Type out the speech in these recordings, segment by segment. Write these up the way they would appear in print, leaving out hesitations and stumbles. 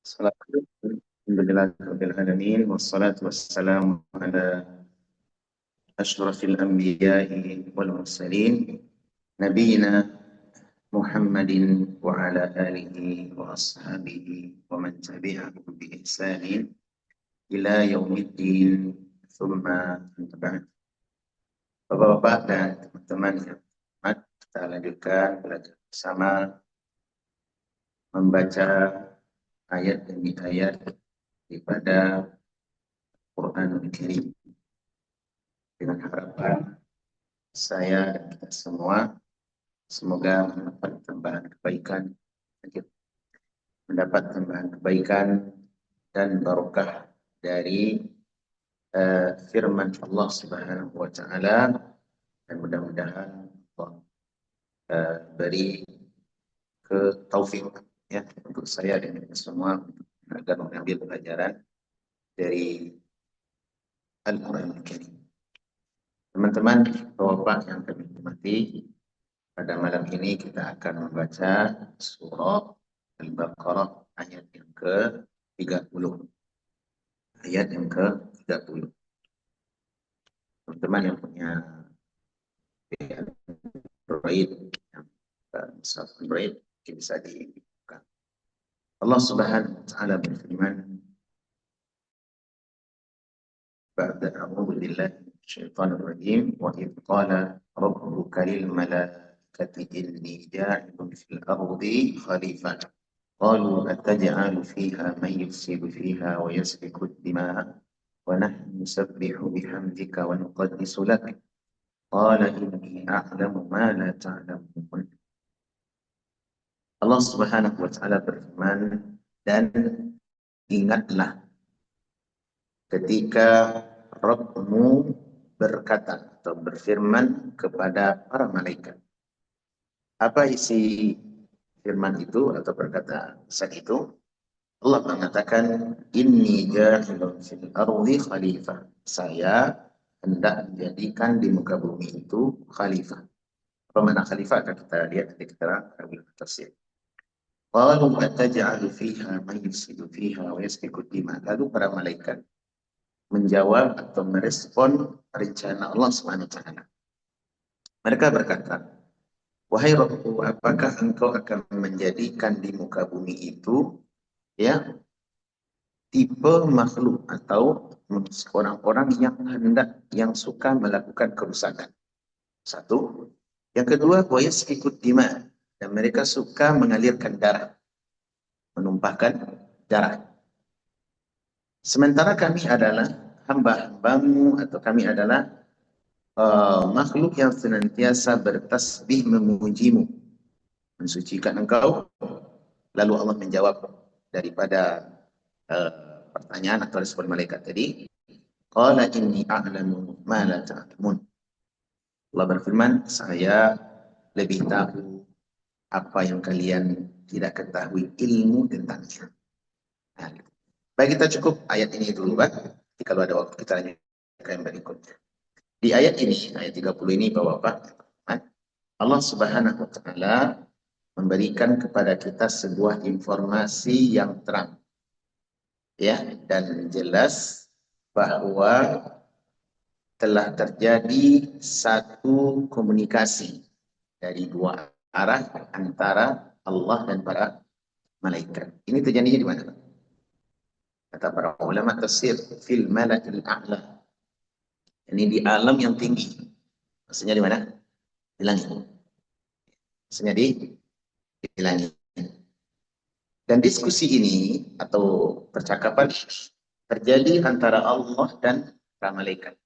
Alhamdulillah alamin wassalatu wassalamu ala asyrafil anbiya'i wal mursalin nabiyina Muhammadin wa ala alihi wa ashabihi wa man tabi'ahum bi ihsanin ila yaumiddin thumma amma ba'd. Bapak-bapak dan teman-teman yang hormat, kita lanjutkan belajar bersama membaca ayat demi ayat daripada Quranul Karim dengan harapan saya dan kita semua semoga mendapat tambahan kebaikan dan barokah dari firman Allah Subhanahu wa taala, dan mudah-mudahan Allah beri taufik ya untuk saya dan kita semua agar mengambil pelajaran dari Al-Quran Al-Karim. Teman-teman, bapak yang kami hormati, pada malam ini kita akan membaca surah Al-Baqarah ayat yang ke-30. Ayat yang ke-30. Teman-teman yang punya Android, yang Android, bisa dibuka. Allah Subhanahu wa taala berfirman, "Ba'da a'udzu billahi minasyaitonir rajim, wa idz qala rabbuka lil malaikati inni ja'ilun fil ardi khalifah. Qalu ataj'alu fiha man yufsidu fiha wa yasfiku ad-dima'a wa nahnu nusabbihu bihamdika wa nuqaddisu lak. Qala inni a'lamu ma la ta'lamun." Allah Subhanahu wa taala berfirman, dan ingatlah ketika Rabbmu berkata atau berfirman kepada para malaikat. Apa isi firman itu atau perkataan saat itu? Allah mengatakan, inni ja'ilun fil ardi khalifah. Saya hendak menjadikan di muka bumi itu khalifah. Apa makna khalifah? Akan kita lihat di keterangan tafsir. Qalu ataj'alu fiha man yufsidu fiha wa yasfiku ad-dima. Lalu para malaikat menjawab atau merespon rencana Allah SWT. Mereka berkata, wahai Rabbku, apakah engkau akan menjadikan di muka bumi itu ya tipe makhluk atau orang-orang yang suka melakukan kerusakan? Satu. Yang kedua, wa yasfiku ad-dima, dan mereka suka mengalirkan darah, menumpahkan darah. Sementara kami adalah hamba-hambamu, atau kami adalah makhluk yang senantiasa bertasbih memujimu, mensucikan engkau. Lalu Allah menjawab daripada pertanyaan atau respon malaikat tadi, qala inni a'lamu ma la ta'lamun. Allah berfirman, saya lebih tahu apa yang kalian tidak ketahui ilmu tentangnya. Nah, baik, kita cukup ayat ini dulu, Pak. Jadi kalau ada waktu kita lanjutkan yang berikutnya. Di ayat ini, ayat 30 ini, Bapak-bapak, Allah Subhanahu wa taala memberikan kepada kita sebuah informasi yang terang, ya, dan jelas bahwa telah terjadi satu komunikasi dari dua arah antara Allah dan para malaikat. Ini terjadinya di mana? Kata para ulama tafsir, fil mala'il a'la. Ini di alam yang tinggi. Maksudnya di mana? Di langit. Maksudnya di langit. Dan diskusi ini atau percakapan terjadi antara Allah dan para malaikat.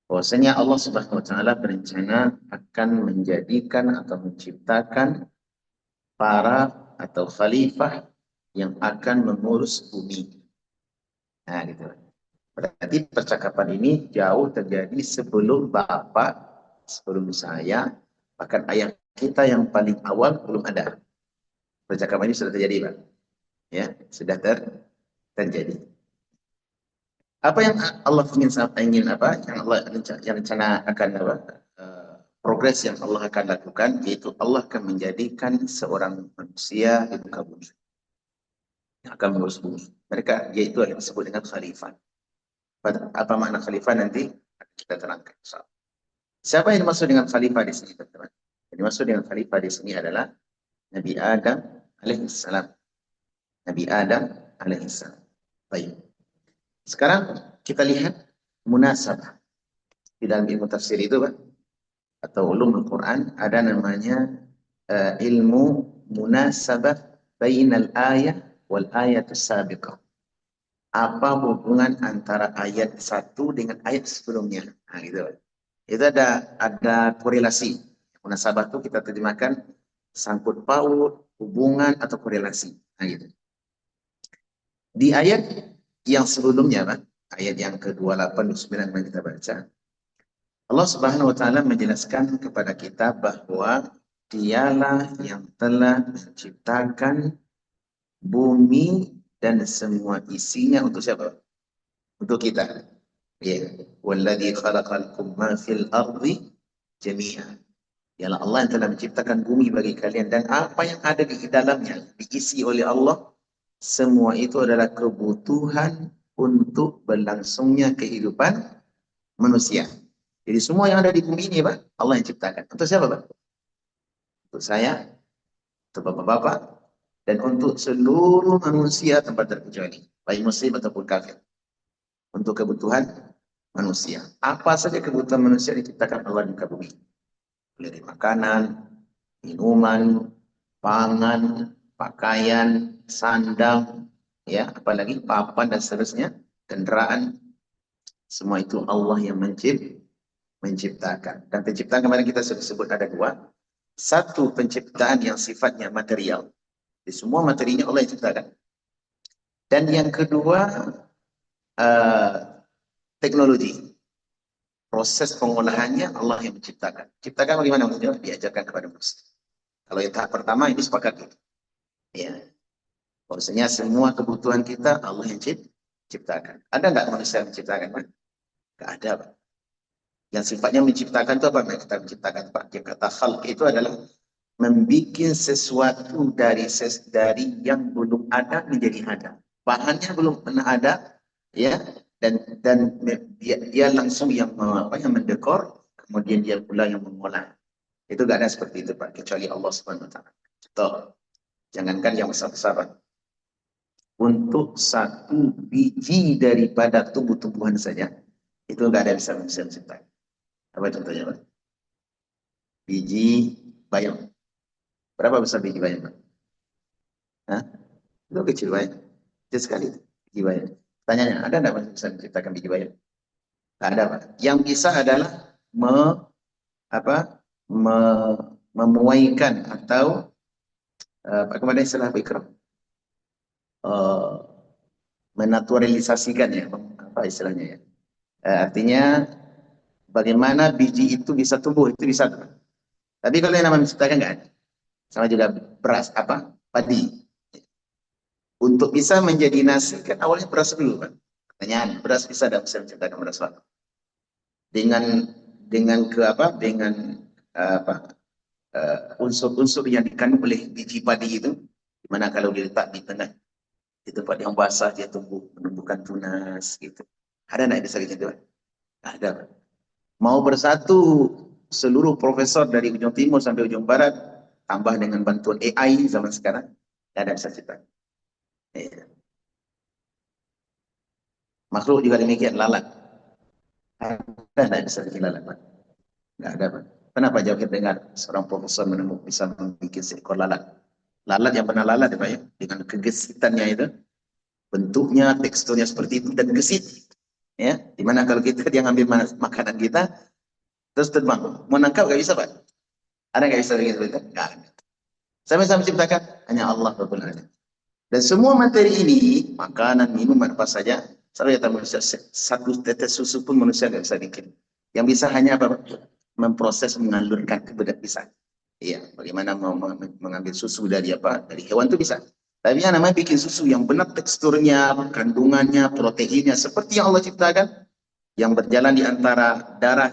Bahwasanya Allah Subhanahu wa taala berencana akan menjadikan atau menciptakan para atau khalifah yang akan mengurus bumi. Nah, gitu. Berarti percakapan ini jauh terjadi sebelum Bapak, sebelum saya, bahkan ayah kita yang paling awal belum ada. Percakapan ini sudah terjadi, Pak. Ya, sudah terjadi. Apa yang Allah ingin apa? Yang Allah rencana akan apa? Progres yang Allah akan lakukan, yaitu Allah akan menjadikan seorang manusia di muka bumi yang akan mengurus bumi. Mereka, yaitu yang disebut dengan khalifah. Apa makna khalifah nanti kita terangkan. Siapa yang dimaksud dengan khalifah di sini, teman-teman? Yang dimaksud dengan khalifah di sini adalah Nabi Adam alaihissalam. Nabi Adam alaihissalam. Baik. Sekarang kita lihat munasabah. Di dalam ilmu tafsir itu, Pak, atau ulumul Quran, ada namanya ilmu munasabah bainal ayat wal ayat sabiqah. Apa hubungan antara ayat satu dengan ayat sebelumnya? Nah, gitu. Itu ada korelasi. Munasabah itu kita terjemahkan sangkut paut, hubungan atau korelasi. Nah, gitu. Di ayat yang sebelumnya, Pak, ayat yang ke-28 yang kita baca, Allah Subhanahu wa taala menjelaskan kepada kita bahwa Dialah yang telah menciptakan bumi dan semua isinya untuk siapa? Untuk kita. Ya, walladzi khalaqalakum ma fil ardi jami'a. Ialah Allah yang telah menciptakan bumi bagi kalian dan apa yang ada di dalamnya diisi oleh Allah. Semua itu adalah kebutuhan untuk berlangsungnya kehidupan manusia. Jadi semua yang ada di bumi ini, Pak, Allah yang ciptakan. Untuk siapa, Pak? Untuk saya, untuk bapak-bapak, dan untuk seluruh manusia tanpa terkecuali, baik muslim ataupun kafir. Untuk kebutuhan manusia. Apa saja kebutuhan manusia diciptakan Allah di muka bumi. Dari makanan, minuman, pangan, pakaian, sandang, ya, apalagi papan dan seterusnya, kendaraan, semua itu Allah yang menciptakan. Dan penciptaan kemarin kita sudah sebut ada dua. Satu, penciptaan yang sifatnya material. Di semua materinya Allah yang ciptakan. Dan yang kedua, teknologi. Proses pengolahannya Allah yang menciptakan. Ciptakan bagaimana maksudnya? Diajarkan kepada manusia. Kalau yang tahap pertama ini sepakat gitu. Ya. Maksudnya semua kebutuhan kita Allah yang ciptakan. Ada nggak manusia yang menciptakan, Pak? Nggak ada, Pak. Yang sifatnya menciptakan itu apa? Kita menciptakan, Pak. Yang kata khalq itu adalah membuat sesuatu dari yang belum ada menjadi ada. Bahannya belum pernah ada, ya, dan dia langsung yang mendekor, kemudian dia pula yang mengolah. Itu gak ada seperti itu, Pak, kecuali Allah Subhanahu wa taala. Contoh, jangankan yang besar-besar, untuk satu biji daripada tumbuh-tumbuhan saja, itu gak ada bisa menciptakan. Apa contohnya, Pak? Biji bayam. Berapa besar biji bayam, Pak? Hah? Itu kecil bayam. Kecil sekali biji bayam. Tanyanya, ada nggak yang bisa menciptakan biji bayam? Nggak ada, Pak. Yang bisa adalah memuaikan atau bagaimana istilah Bikram? Menaturalisasikan, ya, apa istilahnya, ya? Artinya bagaimana biji itu bisa tumbuh, itu bisa. Tapi kalau yang namanya menciptakan nggak ada. Sama juga beras, padi. Untuk bisa menjadi nasi kan awalnya beras dulu, kan? Pertanyaan, beras bisa menciptakan beras, Pak? Dengan unsur-unsur yang dikandung oleh biji padi itu, dimana kalau diletak di tengah di tempat yang basah dia menumbuhkan tunas gitu. Ada nggak bisa gitu? Ada. Mau bersatu seluruh profesor dari ujung timur sampai ujung barat, tambah dengan bantuan AI zaman sekarang, nggak ada bisa cipta. Ya. Makhluk juga demikian, lalat. Ada nggak bisa bikin lalat, Pak? Nggak ada, Pak. Kenapa jauh kita dengar seorang profesor bisa membuat seekor lalat? Lalat yang pernah lalat, ya, Pak, ya? Dengan kegesitannya itu, bentuknya, teksturnya seperti itu, dan gesit. Ya, dimana kalau dia ngambil makanan kita, terus terbang. Mau nangkap nggak bisa, Pak? Ada nggak bisa begitu? Nggak ada. Sama-sama menciptakan hanya Allah Rabbul Alamin. Dan semua materi ini, makanan, minuman, apa saja, saya kata manusia, satu tetes susu pun manusia nggak bisa bikin. Yang bisa hanya apa? Memproses, mengalurkan kebedak bisa. Iya, bagaimana mengambil susu dari hewan itu bisa. Tapi yang namanya bikin susu yang benar teksturnya, kandungannya, proteinnya seperti yang Allah ciptakan, yang berjalan di antara darah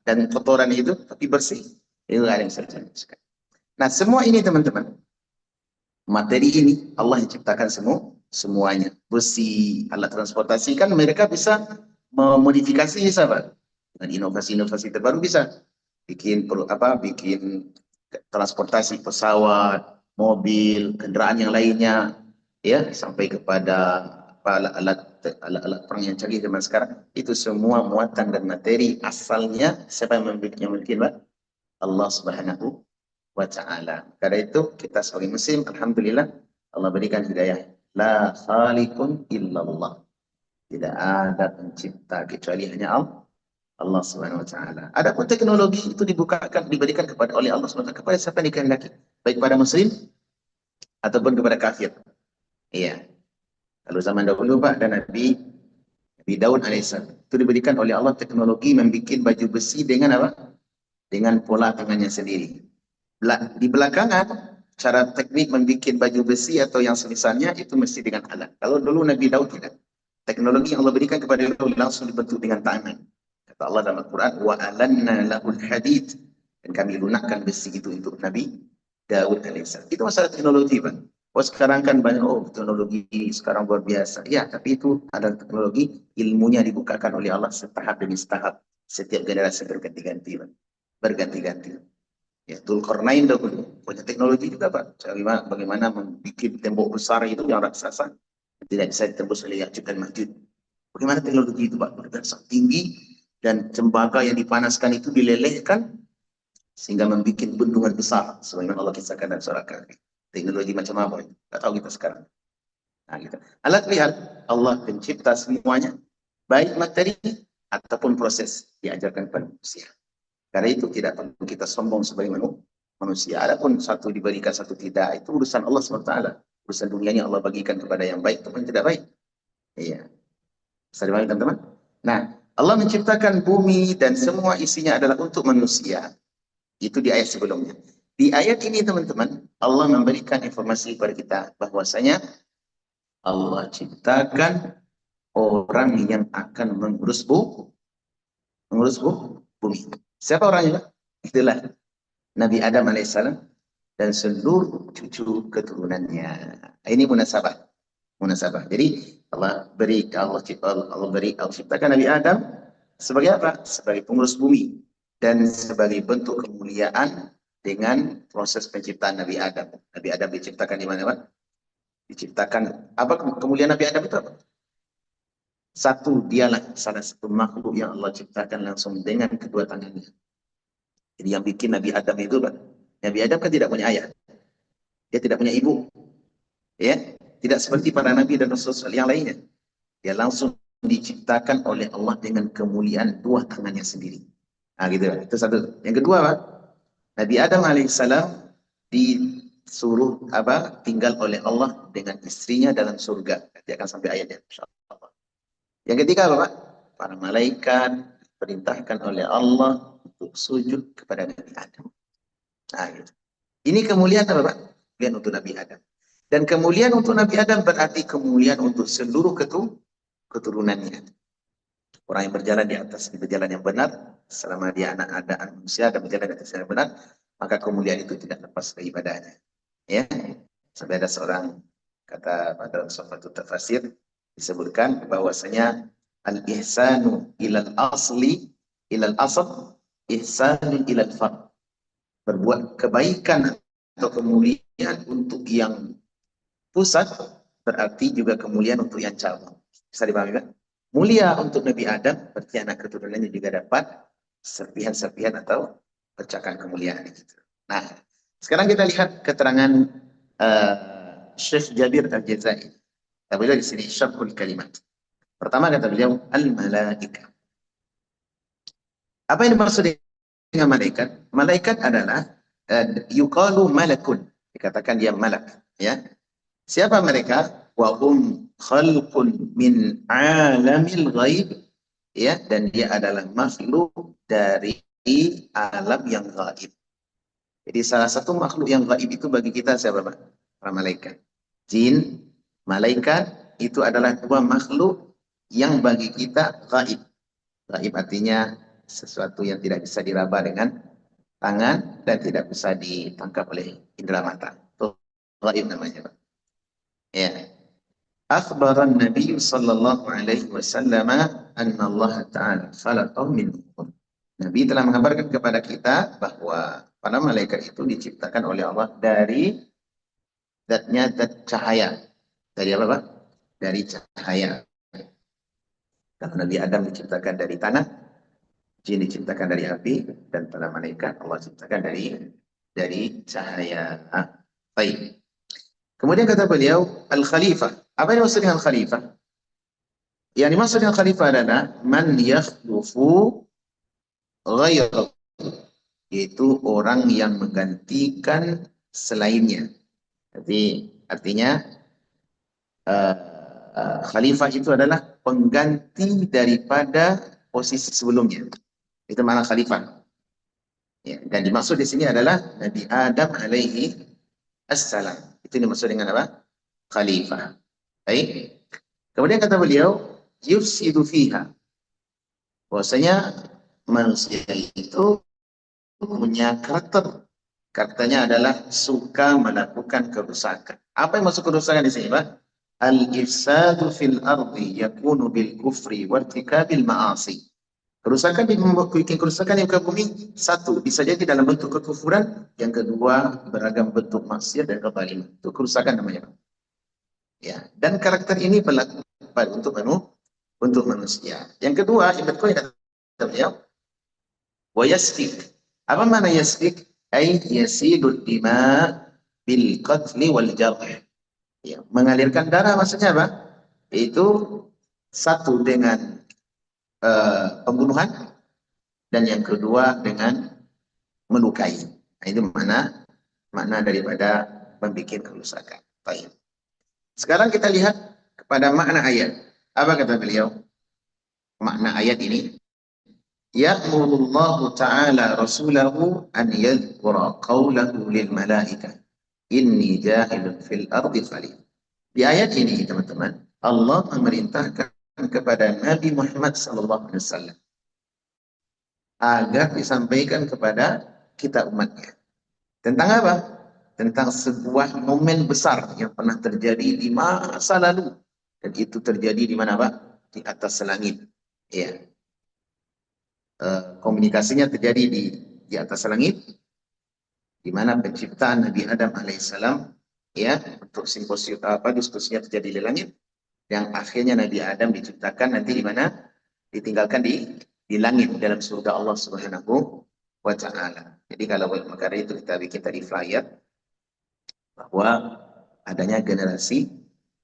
dan kotoran itu tapi bersih. Itu ada yang bisa. Nah, semua ini teman-teman Materi ini Allah yang ciptakan semuanya. Besi, alat transportasi kan mereka bisa memodifikasi, sahabat. Dengan inovasi-inovasi terbaru bisa bikin transportasi pesawat, mobil, kendaraan yang lainnya, ya, sampai kepada alat-alat perang yang canggih zaman sekarang. Itu semua muatan dan materi asalnya siapa yang membuatnya? Allah Subhanahu wa ta'ala. Karena itu kita sebagai muslim, alhamdulillah Allah berikan hidayah. La khaliqun illallah. Tidak ada pencipta kecuali hanya Allah Subhanahu wa taala. Adapun teknologi itu diberikan kepada oleh Allah Subhanahu wa taala kepada siapa yang dikehendaki, baik pada muslim ataupun kepada kafir. Iya. Kalau zaman dahulu Pak dan Nabi Daud alaihissalam itu diberikan oleh Allah teknologi membuat baju besi dengan apa? Dengan pola tangannya sendiri. Di belakangan cara teknik membuat baju besi atau yang semisalnya itu mesti dengan alat. Kalau dulu Nabi Daud tidak. Teknologi yang Allah berikan kepada Daud langsung dibentuk dengan tangan. Kata Allah dalam Al-Quran, wa alanna lahul hadid. Dan kami lunakkan besi itu untuk Nabi Daud alaihissalam. Itu masalah teknologi, Pak. Oh sekarang kan banyak, teknologi sekarang luar biasa. Ya, tapi itu ada teknologi, ilmunya dibukakan oleh Allah setahap demi setahap. Setiap generasi berganti-ganti, Pak. Berganti-ganti. Ya, Dzulkarnain dahulu punya teknologi juga, Pak. Bagaimana membuat tembok besar itu yang raksasa tidak bisa ditembus oleh Ya'juj dan Ma'juj. Bagaimana teknologi itu, Pak? Sangat tinggi dan tembaga yang dipanaskan itu dilelehkan sehingga membuat bendungan besar. Sebagaimana Allah kisahkan dalam surah Kahfi. Teknologi macam apa itu? Tidak tahu kita sekarang. Nah, gitu. Alat lihat Allah pencipta semuanya, baik materi ataupun proses diajarkan kepada manusia. Karena itu tidak perlu kita sombong sebagai manusia. Adapun satu diberikan, satu tidak, itu urusan Allah SWT. Urusan dunianya Allah bagikan kepada yang baik ataupun tidak baik. Iya. Bisa dipahami teman-teman? Nah, Allah menciptakan bumi dan semua isinya adalah untuk manusia. Itu di ayat sebelumnya. Di ayat ini teman-teman, Allah memberikan informasi kepada kita bahwasanya Allah ciptakan orang yang akan mengurus bumi. Siapa orangnya? Itulah Nabi Adam alaihissalam dan seluruh cucu keturunannya. Ini munasabah. Jadi Allah ciptakan Nabi Adam sebagai apa? Sebagai pengurus bumi dan sebagai bentuk kemuliaan dengan proses penciptaan Nabi Adam. Nabi Adam diciptakan di mana, Pak? Diciptakan apa kemuliaan Nabi Adam itu apa? Satu, dialah salah satu makhluk yang Allah ciptakan langsung dengan kedua tangannya. Jadi yang bikin Nabi Adam itu, Pak, Nabi Adam kan tidak punya ayah. Dia tidak punya ibu. Ya, tidak seperti para nabi dan rasul yang lainnya. Dia langsung diciptakan oleh Allah dengan kemuliaan dua tangannya sendiri. Nah, gitu. Itu satu. Yang kedua, Pak, Nabi Adam alaihissalam disuruh tinggal oleh Allah dengan istrinya dalam surga. Nanti akan sampai ayatnya, insyaallah. Yang ketiga, Pak, para malaikat diperintahkan oleh Allah untuk sujud kepada Nabi Adam. Nah, gitu. Ini kemuliaan apa, Pak? Kemuliaan untuk Nabi Adam. Dan kemuliaan untuk Nabi Adam berarti kemuliaan untuk seluruh keturunannya. Orang yang berjalan di atas berjalan yang benar, selama dia ada manusia dan berjalan di atas yang benar, maka kemuliaan itu tidak lepas dari ibadahnya. Ya, sampai ada seorang kata pada Sofatul Tafasir disebutkan bahwasanya al-ihsanu ilal asli ilal asl ihsanu ilal fard. Berbuat kebaikan atau kemuliaan untuk yang pusat berarti juga kemuliaan untuk yang cabang. Bisa dipahami kan? Mulia untuk Nabi Adam berarti anak keturunannya juga dapat serpihan-serpihan atau percakan kemuliaan itu. Nah, sekarang kita lihat keterangan Syekh Jabir Al-Jazairi. Kita belajar di sini syarhul kalimat. Pertama kata beliau al-malaika. Apa yang dimaksud dengan malaikat? Malaikat adalah yuqalu malakun. Dikatakan dia malak, ya. Siapa mereka? Wa hum khalqun min alamil ghaib, ya, dan dia adalah makhluk dari alam yang gaib. Jadi salah satu makhluk yang gaib itu bagi kita siapa, Pak? Para malaikat. Jin, malaikat itu adalah dua makhluk yang bagi kita gaib. Gaib artinya sesuatu yang tidak bisa diraba dengan tangan dan tidak bisa ditangkap oleh indera mata. Gaib namanya, Pak. Ya. Akhbaran Nabi sallallahu alaihi wasallam anna Allah Ta'ala khalaqahu min nur. Nabi telah mengabarkan kepada kita bahwa para malaikat itu diciptakan oleh Allah dari zatnya zat cahaya. Dari apa, Pak? Dari cahaya. Kalau Nabi Adam diciptakan dari tanah, jin diciptakan dari api, dan para malaikat Allah ciptakan dari cahaya. Baik. Kemudian kata beliau, Al-Khalifah. Apa yang maksud dengan Khalifah? Yang dimaksud dengan Khalifah adalah man yakhlufu ghairahu, yaitu orang yang menggantikan selainnya. Jadi artinya Khalifah itu adalah pengganti daripada posisi sebelumnya. Itu makna Khalifah. Ya, dan dimaksud di sini adalah Nabi Adam alaihi assalam. Itu dimaksud dengan apa? Khalifah. Baik. Kemudian kata beliau, yufsidu fiha. Bahwasanya manusia itu punya karakter. Karakternya adalah suka melakukan kerusakan. Apa yang maksud kerusakan di sini, Pak? Al-ifsadu fil ardi yakunu bil kufri wa irtikabil ma'asi. Kerusakan di muka bumi, satu, bisa jadi dalam bentuk kekufuran, yang kedua, beragam bentuk maksiat dan kezaliman. Itu kerusakan namanya. Ya, dan karakter ini berlaku untuk manusia. Yang kedua, yang kata beliau, wa yasfik. Apa makna yasfik? Ay yasidud dima bil qatli wal jarh. Ya, mengalirkan darah maksudnya apa? Itu satu dengan pembunuhan, dan yang kedua dengan melukai. Nah, itu makna daripada membuat kerusakan. Baik. Sekarang kita lihat kepada makna ayat. Apa kata beliau? Makna ayat ini, ya'murullahu ta'ala rasulahu an yadhkura qawlahu lil malaikah inni ja'ilun fil ardi khalifah. Di ayat ini, teman-teman, Allah memerintahkan kepada Nabi Muhammad SAW agar disampaikan kepada kita umatnya. Tentang apa? Tentang sebuah momen besar yang pernah terjadi di masa lalu. Dan itu terjadi di mana, Pak? Di atas langit. Ya. Komunikasinya terjadi di atas langit, di mana penciptaan Nabi Adam alaihissalam, ya, untuk simposium diskusinya terjadi di langit, yang akhirnya Nabi Adam diciptakan nanti di mana? Ditinggalkan di langit dalam surga Allah Subhanahu wa Ta'ala. Jadi kalau makanya itu kita bikin tadi flyer bahwa adanya generasi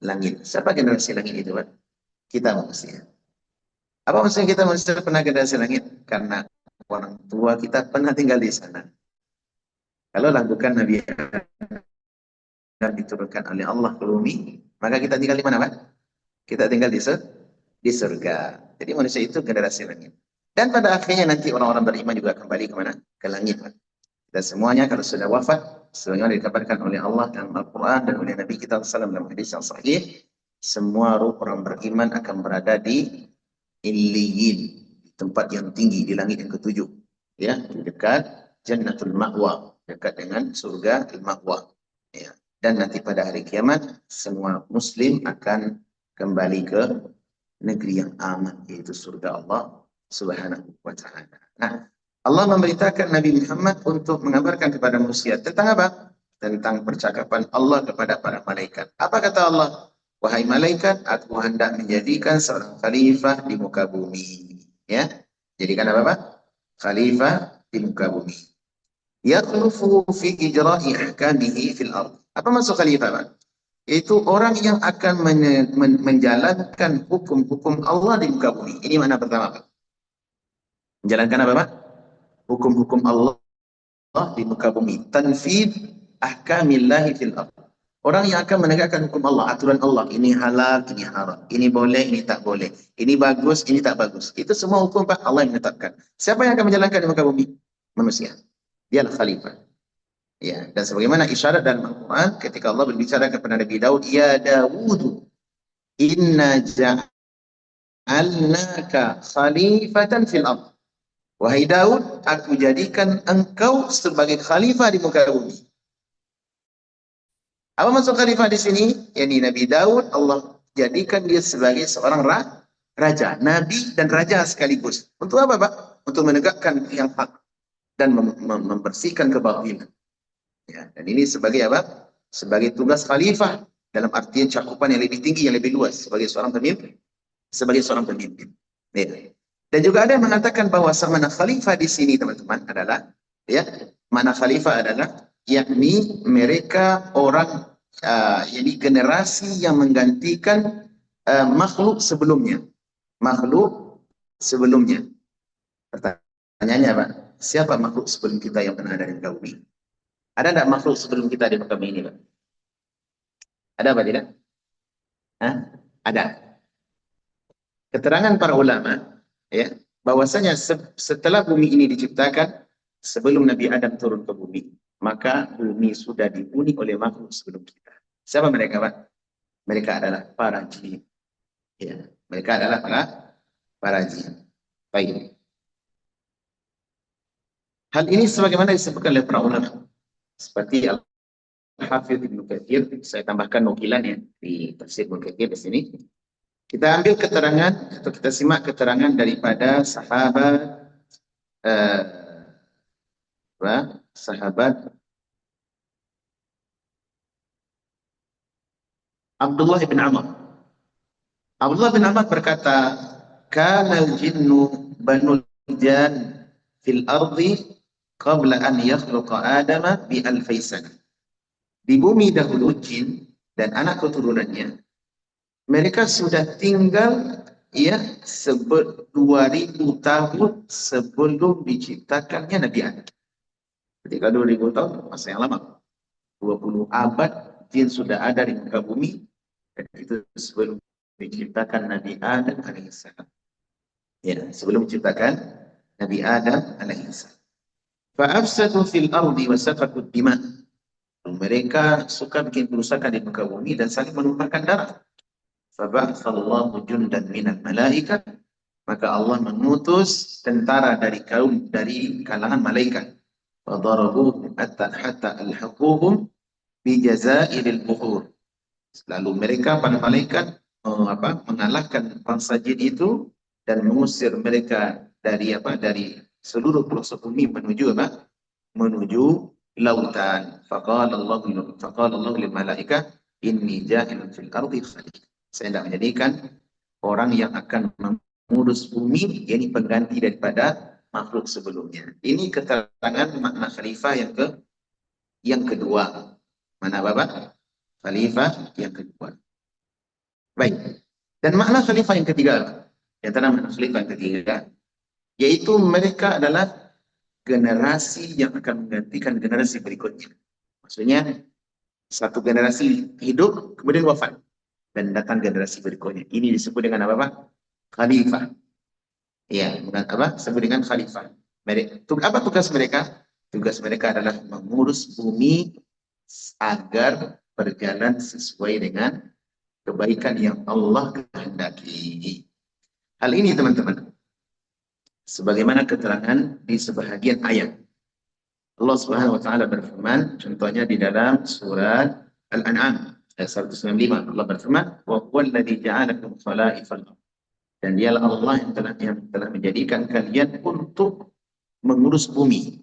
langit. Siapa generasi langit itu, Pak? Kita manusia. Apa maksudnya kita manusia pernah generasi langit? Karena orang tua kita pernah tinggal di sana. Kalau lakukan Nabi Adam diturunkan oleh Allah ke bumi, maka kita tinggal di mana, Pak? Kita tinggal di surga. Jadi manusia itu generasi langit. Dan pada akhirnya nanti orang-orang beriman juga kembali kemana? Ke langit. Dan semuanya kalau sudah wafat, sebagaimana dikabarkan oleh Allah dalam Al-Quran dan oleh Nabi kita SAW dalam hadis yang sahih, semua ruh orang beriman akan berada di Illiyin, tempat yang tinggi di langit yang ketujuh, ya, dekat Jannatul Ma'wa, dekat dengan surga Al-Ma'wa. Ya. Dan nanti pada hari kiamat semua muslim akan kembali ke negeri yang aman, yaitu surga Allah Subhanahu wa Ta'ala. Nah, Allah memerintahkan Nabi Muhammad untuk mengabarkan kepada manusia tentang apa? Tentang percakapan Allah kepada para malaikat. Apa kata Allah? Wahai malaikat, aku hendak menjadikan seorang khalifah di muka bumi. Ya, jadikan apa, Pak? Khalifah di muka bumi. Yakhlufu fi ijra'i ahkamihi fil ardh. Apa maksud khalifah, Pak? Itu orang yang akan menjalankan hukum-hukum Allah di muka bumi. Ini mana pertama, Pak? Menjalankan apa, Pak? Hukum-hukum Allah di muka bumi. Tanfid ahkamillahi fil ardh. Orang yang akan menegakkan hukum Allah, aturan Allah. Ini halal, ini haram. Ini boleh, ini tak boleh. Ini bagus, ini tak bagus. Itu semua hukum, Pak, Allah yang menetapkan. Siapa yang akan menjalankan di muka bumi? Manusia. Dialah khalifah. Ya, dan sebagaimana isyarat dalam Al-Quran ketika Allah berbicara kepada Nabi Daud, ya Dawud, inna ja'alnaka khalifatan fil ardh. Wahai Daud, aku jadikan engkau sebagai khalifah di muka bumi. Apa maksud khalifah di sini? Yani Nabi Daud Allah jadikan dia sebagai seorang raja, nabi dan raja sekaligus. Untuk apa, Pak? Untuk menegakkan yang hak dan membersihkan kebatilan. Ya, dan ini sebagai apa? Sebagai tugas khalifah dalam artian cakupan yang lebih tinggi, yang lebih luas sebagai seorang pemimpin. Sebagai seorang pemimpin. Ya. Dan juga ada yang mengatakan bahwa mana khalifah di sini teman-teman adalah ya, mana khalifah adalah yakni mereka orang jadi generasi yang menggantikan makhluk sebelumnya. Makhluk sebelumnya. Pertanyaannya apa? Siapa makhluk sebelum kita yang pernah ada di muka bumi? Ada tidak makhluk sebelum kita di muka bumi ini, Pak? Ada apa tidak? Hah? Ada. Keterangan para ulama, ya, bahwasanya setelah bumi ini diciptakan, sebelum Nabi Adam turun ke bumi, maka bumi sudah dihuni oleh makhluk sebelum kita. Siapa mereka, Pak? Mereka adalah para jin. Ya, mereka adalah para jin. Baik. Hal ini sebagaimana disebutkan oleh para ulama, seperti Al-Hafidz Ibnu Katsir, saya tambahkan nukilannya di tafsir Ibnu Katsir di sini. Kita ambil keterangan atau kita simak keterangan daripada sahabat sahabat Abdullah bin Amr. Abdullah bin Amr berkata, "Kana al-jinnu banul jan fil ardi qabla an yakhluqa Adama bi alfi sana." Di bumi dahulu jin dan anak keturunannya mereka sudah tinggal ya 2000 tahun sebelum diciptakannya Nabi Adam. Ketika 2000 tahun masa yang lama. 20 abad jin sudah ada di muka bumi dan itu sebelum diciptakan Nabi Adam alaihissalam. Ya, sebelum diciptakan Nabi Adam alaihissalam. Fa'afsadu fil ardi wa safakud dima. Mereka suka bikin kerusakan di muka bumi dan saling menumpahkan darah. Faba'athallahu jundan minal malaikat, maka Allah mengutus tentara dari kalangan malaikat. Fadarabuhum hatta alhaquhum bi jazairil bukhur. Lalu mereka para malaikat mengalahkan bangsa jin itu dan mengusir mereka dari seluruh pelosok bumi menuju menuju lautan. Faqala Allah lil malaikah inni ja'ilun fil ardi khalifah. Saya tidak menjadikan orang yang akan mengurus bumi, yakni pengganti daripada makhluk sebelumnya. Ini keterangan makna khalifah yang kedua. Mana Bapak? Khalifah yang kedua. Baik. Dan makna khalifah yang ketiga, yang tadi makna khalifah yang ketiga, yaitu mereka adalah generasi yang akan menggantikan generasi berikutnya. Maksudnya satu generasi hidup kemudian wafat dan datang generasi berikutnya. Ini disebut dengan apa, Pak? Khalifah. Ya, bukan apa? Disebut dengan khalifah. Apa tugas mereka? Tugas mereka adalah mengurus bumi agar berjalan sesuai dengan kebaikan yang Allah kehendaki. Hal ini teman-teman, sebagaimana keterangan di sebahagian ayat. Allah Subhanahu wa taala berfirman, contohnya di dalam surat Al-An'am ayat 195. Allah berfirman, "Wa huwal ladzi ja'alakum khala'ifal ardh." Dan dialah Allah yang telah menjadikan kalian untuk mengurus bumi.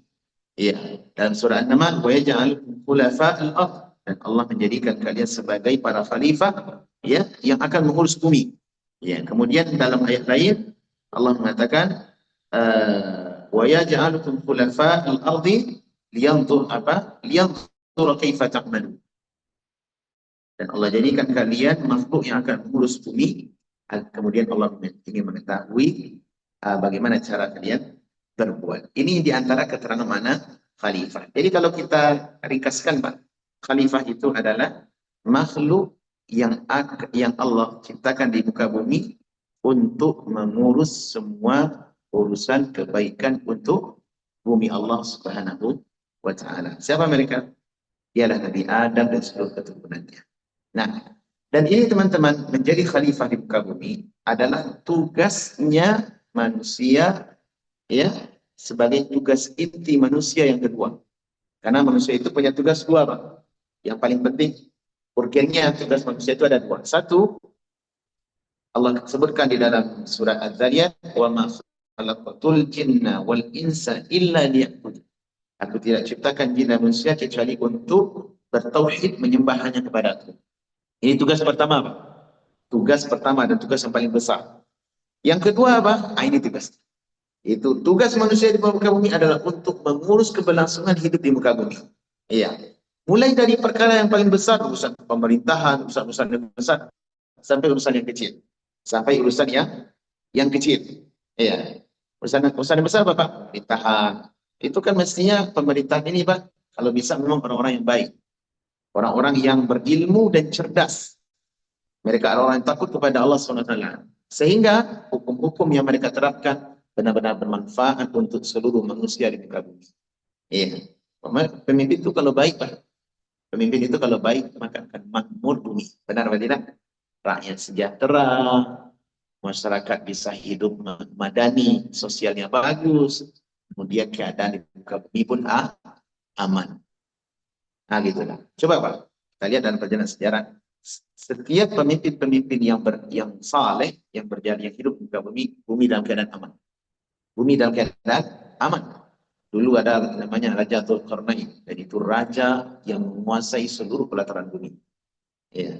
Ya, dalam surah An-Naml, "Wa yaj'alukum khulafa'al ardh." Dan Allah menjadikan kalian sebagai para khalifah ya yang akan mengurus bumi. Ya, kemudian dalam ayat lain Allah mengatakan wa yaj'alukum khulafa'al ardi liyanzur kaifa ta'malun. Dan Allah jadikan kalian makhluk yang akan mengurus bumi. Kemudian Allah ingin mengetahui bagaimana cara kalian berbuat. Ini diantara keterangan mana khalifah. Jadi kalau kita ringkaskan, Pak, khalifah itu adalah makhluk yang Allah ciptakan di muka bumi untuk mengurus semua urusan kebaikan untuk bumi Allah Subhanahu wa taala. Siapa mereka? Ialah Nabi Adam dan seluruh keturunannya. Nah, dan ini teman-teman, menjadi khalifah di muka bumi adalah tugasnya manusia ya, sebagai tugas inti manusia yang kedua. Karena manusia itu punya tugas dua, Pak. Yang paling penting Urgennya tugas manusia itu ada dua. Satu, Allah sebutkan di dalam surat Az-Zariyat, wa ma khalaqatul jinna wal insa illa liya'budun. Aku tidak ciptakan jin dan manusia kecuali untuk bertauhid, menyembah hanya kepada Aku. Ini tugas pertama, Pak. Tugas pertama dan tugas yang paling besar. Yang kedua apa? Ini tugas. Itu tugas manusia di muka bumi adalah untuk mengurus keberlangsungan hidup di muka bumi. Iya. Mulai dari perkara yang paling besar, urusan pemerintahan, urusan-urusan yang besar, sampai urusan yang kecil. Sampai urusan yang kecil. Iya. Urusan yang besar apa, Pak? Pemerintahan. Itu kan mestinya pemerintahan ini, Pak, kalau bisa memang orang-orang yang baik. Orang-orang yang berilmu dan cerdas. Mereka orang-orang yang takut kepada Allah SWT. Sehingga hukum-hukum yang mereka terapkan benar-benar bermanfaat untuk seluruh manusia di muka bumi. Iya. Pemimpin itu kalau baik, Pak. Pemimpin itu kalau baik, maka akan makmur bumi. Benar atau tidak? Rakyat sejahtera, masyarakat bisa hidup madani, sosialnya bagus, kemudian keadaan di muka bumi pun aman. Nah, gitu lah. Coba, Pak, kita lihat dalam perjalanan sejarah. Setiap pemimpin-pemimpin yang saleh, yang berjalan, yang hidup di muka bumi dalam keadaan aman. Bumi dalam keadaan aman. Dulu ada namanya Raja Dzulqarnain, dan itu raja yang menguasai seluruh pelataran bumi. Ya.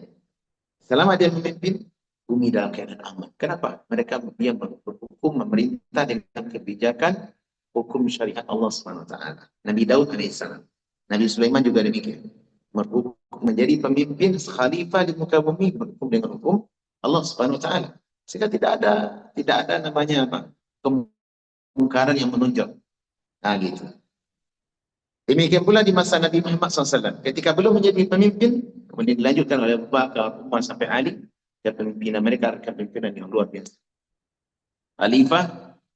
Selama dia memimpin, bumi dalam keadaan aman. Kenapa? Dia berhukum, memerintah dengan kebijakan hukum syariat Allah SWT. Nabi Daud alaihissalam, Nabi Sulaiman juga demikian. Menjadi pemimpin khalifah di muka bumi, berhukum dengan hukum Allah SWT. Sehingga tidak ada namanya apa? Kemungkaran yang menonjol. Nah, gitu. Demikian pula di masa Nabi Muhammad SAW. Ketika belum menjadi pemimpin, kemudian dilanjutkan oleh Abu Bakar, Umar sampai Ali, dan pemimpinan mereka adalah pemimpinan yang luar biasa. Khalifah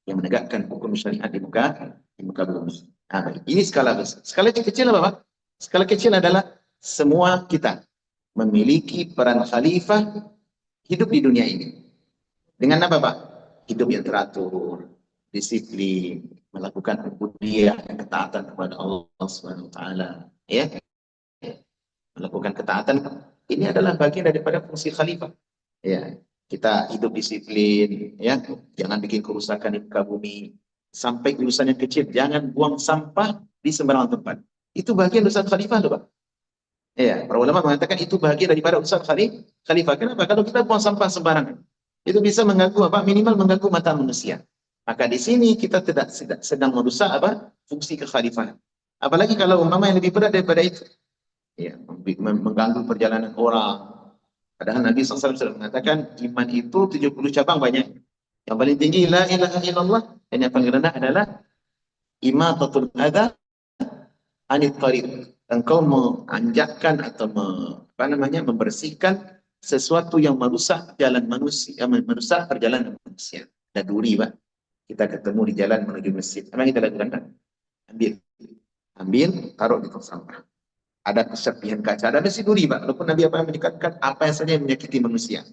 yang menegakkan hukum syariat di muka bumi. Nah, ini skala besar. Skala kecil apa, Pak? Skala kecil adalah semua kita memiliki peran khalifah hidup di dunia ini. Dengan apa, Pak? Hidup yang teratur, disiplin, melakukan ubudiyah dan ketaatan kepada Allah SWT. Ya, melakukan ketaatan ini adalah bagian daripada fungsi khalifah. Ya, kita hidup disiplin, ya, jangan bikin kerusakan di muka bumi. Sampai urusan yang kecil, jangan buang sampah di sembarang tempat. Itu bagian urusan khalifah, loh, Pak. Ya, para ulama mengatakan itu bagian daripada urusan khalifah. Kenapa? Kalau kita buang sampah sembarangan, itu bisa mengganggu apa? Minimal mengganggu mata manusia. Maka di sini kita tidak sedang merusak apa? Fungsi kekhalifahan. Apalagi kalau umpama yang lebih berat daripada itu, ya, mengganggu perjalanan orang. Padahal Nabi SAW sudah mengatakan iman itu 70 cabang banyak. Yang paling tinggi la ilaha illallah, dan yang paling rendah adalah imatatul adza anit tariq. Engkau menanjakkan atau membersihkan sesuatu yang merusak jalan manusia, merusak perjalanan manusia. Ada duri, Pak. Kita ketemu di jalan menuju masjid. Apa yang kita lakukan, Pak? Ambil, taruh di tong sampah. Ada keserpihan kaca, ada besi duri, Pak. Walaupun Nabi apa yang menyekatkan apa yang saja yang menyakiti manusia.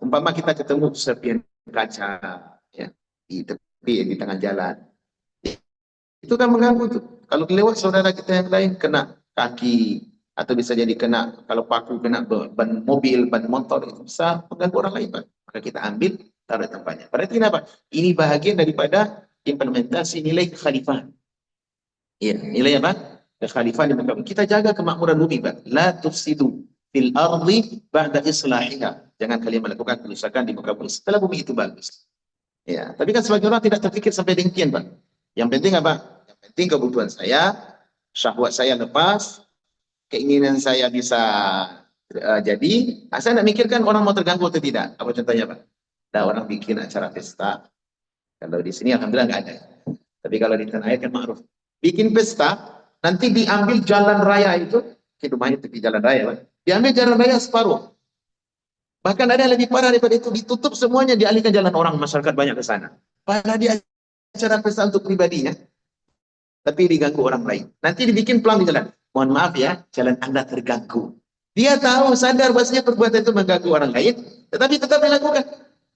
Umpama kita ketemu keserpihan kaca, ya, di tepi, di tengah jalan, itu kan mengganggu tuh. Kalau lewat saudara kita yang lain kena kaki, atau bisa jadi kena, kalau paku kena ban mobil, ban motor, itu bisa mengganggu orang lain, Pak. Maka kita ambil, taruh di tempatnya. Berarti kenapa? Ini bahagian daripada implementasi nilai kekhalifahan. Iya, nilai apa? Kekhalifahan di muka bumi. Kita jaga kemakmuran bumi, Pak. La tufsidu fil ardi ba'da islahiha. Jangan kalian melakukan kerusakan di muka bumi setelah bumi itu bagus. Ya, tapi kan sebagian orang tidak terpikir sampai demikian, Pak. Yang penting apa? Yang penting kebutuhan saya, syahwat saya lepas, keinginan saya bisa jadi. Saya tidak mikirkan orang mau terganggu atau tidak. Apa contohnya, Pak? Ada orang bikin acara pesta. Kalau di sini alhamdulillah nggak ada. Tapi kalau di tanah air kan ma'ruf. Bikin pesta, nanti diambil jalan raya itu, rumahnya tepi jalan raya, Pak. Diambil jalan raya separuh. Bahkan ada yang lebih parah daripada itu, ditutup semuanya, dialihkan jalan orang, masyarakat banyak ke sana. Padahal dia acara pesta untuk pribadinya, tapi diganggu orang lain. Nanti dibikin pelang di jalan. Mohon maaf ya, jalan Anda terganggu. Dia tahu, sadar bahwasanya perbuatan itu mengganggu orang lain, tetapi tetap dilakukan.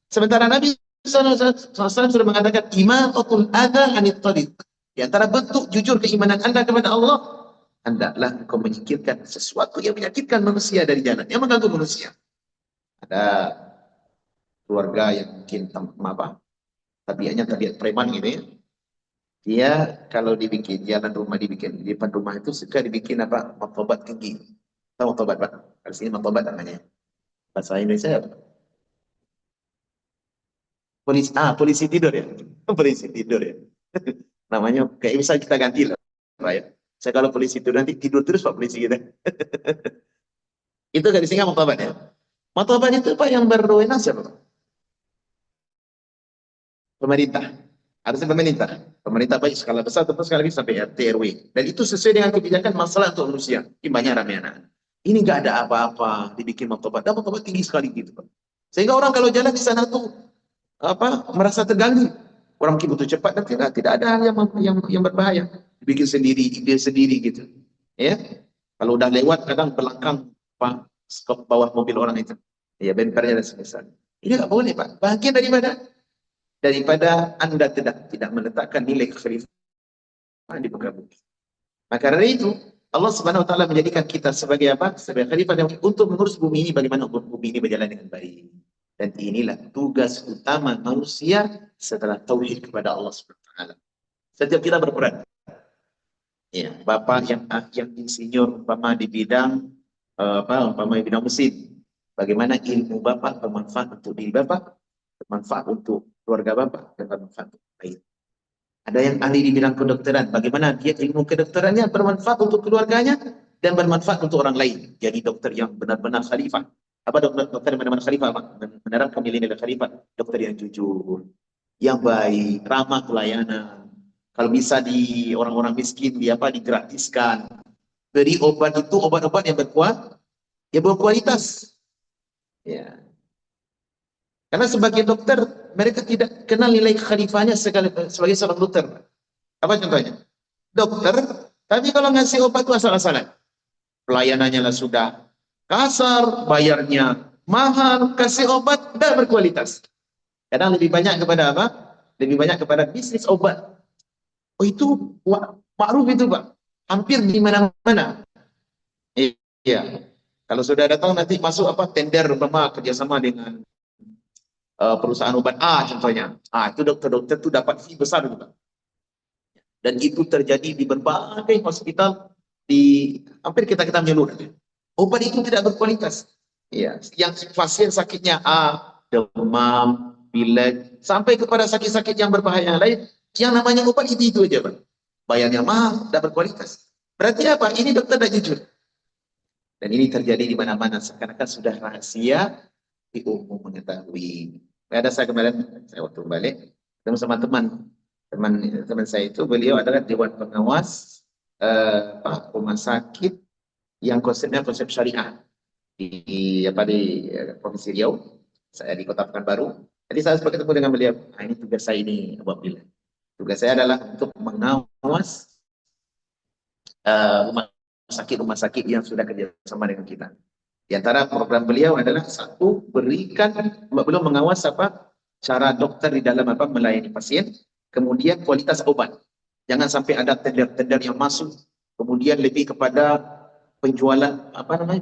Sementara Nabi SAW sudah mengatakan, imatatul adza anit tariq. Di antara bentuk jujur keimanan Anda kepada Allah, hendaklah engkau menyingkirkan sesuatu yang menyakitkan manusia dari jalan, yang mengganggu manusia. Ada keluarga yang mungkin tabiatnya tabiat preman gitu ya. Dia kalau dibikin jalan rumah, dibikin di depan rumah itu suka dibikin martabat tinggi. Tahu martabat Pak? Di sini martabat namanya. Bahasa Indonesia apa? Polisi tidur ya. Polisi tidur ya. Namanya kayak misal kita ganti lah Pak ya. Saya kalau polisi tidur nanti tidur terus Pak polisi kita. Itu gak disingkat martabat ya. Martabat itu Pak yang berwenang siapa Pak? Pemerintah. Harusnya pemerintah. Pemerintah baik skala besar atau skala kecil sampai RT RW. Dan itu sesuai dengan kebijakan masalah untuk manusia. Ini banyak ramai anak. Ini nggak ada apa-apa dibikin martabat. Dan martabat tinggi sekali gitu Pak. Sehingga orang kalau jalan di sana tuh merasa terganggu. Orang mungkin butuh cepat dan tidak ada hal yang berbahaya. Dibikin sendiri, ide sendiri gitu. Ya. Kalau udah lewat kadang belakang Pak skop bawah mobil orang itu. Ya bempernya dan sebagainya. Ini nggak boleh Pak. Bagian daripada Anda tidak meletakkan nilai kekhalifahan di muka bumi. Maka dari itu Allah Subhanahu wa taala menjadikan kita sebagai apa? Sebagai khalifah untuk mengurus bumi ini, bagaimana bumi ini berjalan dengan baik. Dan inilah tugas utama manusia setelah tauhid kepada Allah Subhanahu wa taala. Setiap kita berperan. Ya, bapak yang insinyur di bidang di bidang mesin. Bagaimana ilmu bapak bermanfaat untuk diri bapak, bermanfaat untuk keluarga bapak, dan bermanfaat untuk lain. Ada yang ahli di bidang kedokteran, bagaimana dia ilmu kedokterannya bermanfaat untuk keluarganya dan bermanfaat untuk orang lain. Jadi dokter yang benar-benar khalifah. Apa dokter yang benar-benar khalifah? Menerapkan nilai-nilai khalifah. Dokter yang jujur, yang baik, ramah pelayanan. Kalau bisa di orang-orang miskin digratiskan. Beri obat itu obat-obat yang berkualitas. Ya. Karena sebagai dokter, mereka tidak kenal nilai kekhalifahannya sebagai seorang dokter. Apa contohnya? Dokter, tapi kalau ngasih obat itu asal-asalan. Pelayanannya lah sudah kasar, bayarnya mahal, kasih obat tidak berkualitas. Kadang lebih banyak kepada apa? Lebih banyak kepada bisnis obat. Oh itu makruf itu Pak. Hampir di mana-mana. Iya. Kalau sudah datang nanti masuk tender kerjasama dengan perusahaan obat A contohnya. Itu dokter-dokter itu dapat fee besar juga. Dan itu terjadi di berbagai hospital di hampir kita menyeluruh. Obat itu tidak berkualitas. Ya, yang pasien sakitnya demam, pilek, sampai kepada sakit-sakit yang berbahaya lain, yang namanya obat itu aja, Pak. Bayarnya mahal, tidak berkualitas. Berarti apa? Ini dokter tidak jujur. Dan ini terjadi di mana-mana. Seakan-akan sudah rahasia di umum mengetahui. Ada saya kemarin, saya waktu balik, ketemu sama teman saya itu, beliau adalah Dewan Pengawas rumah sakit yang konsepnya konsep syariah di Provinsi Riau, saya di Kota Pekanbaru. Jadi saya sempat ketemu dengan beliau. Ini tugas saya ini, apabila tugas saya adalah untuk mengawas rumah sakit yang sudah kerjasama dengan kita. Di antara program beliau adalah satu, belum mengawas cara dokter di dalam melayani pasien, kemudian kualitas obat. Jangan sampai ada tender-tender yang masuk, kemudian lebih kepada penjualan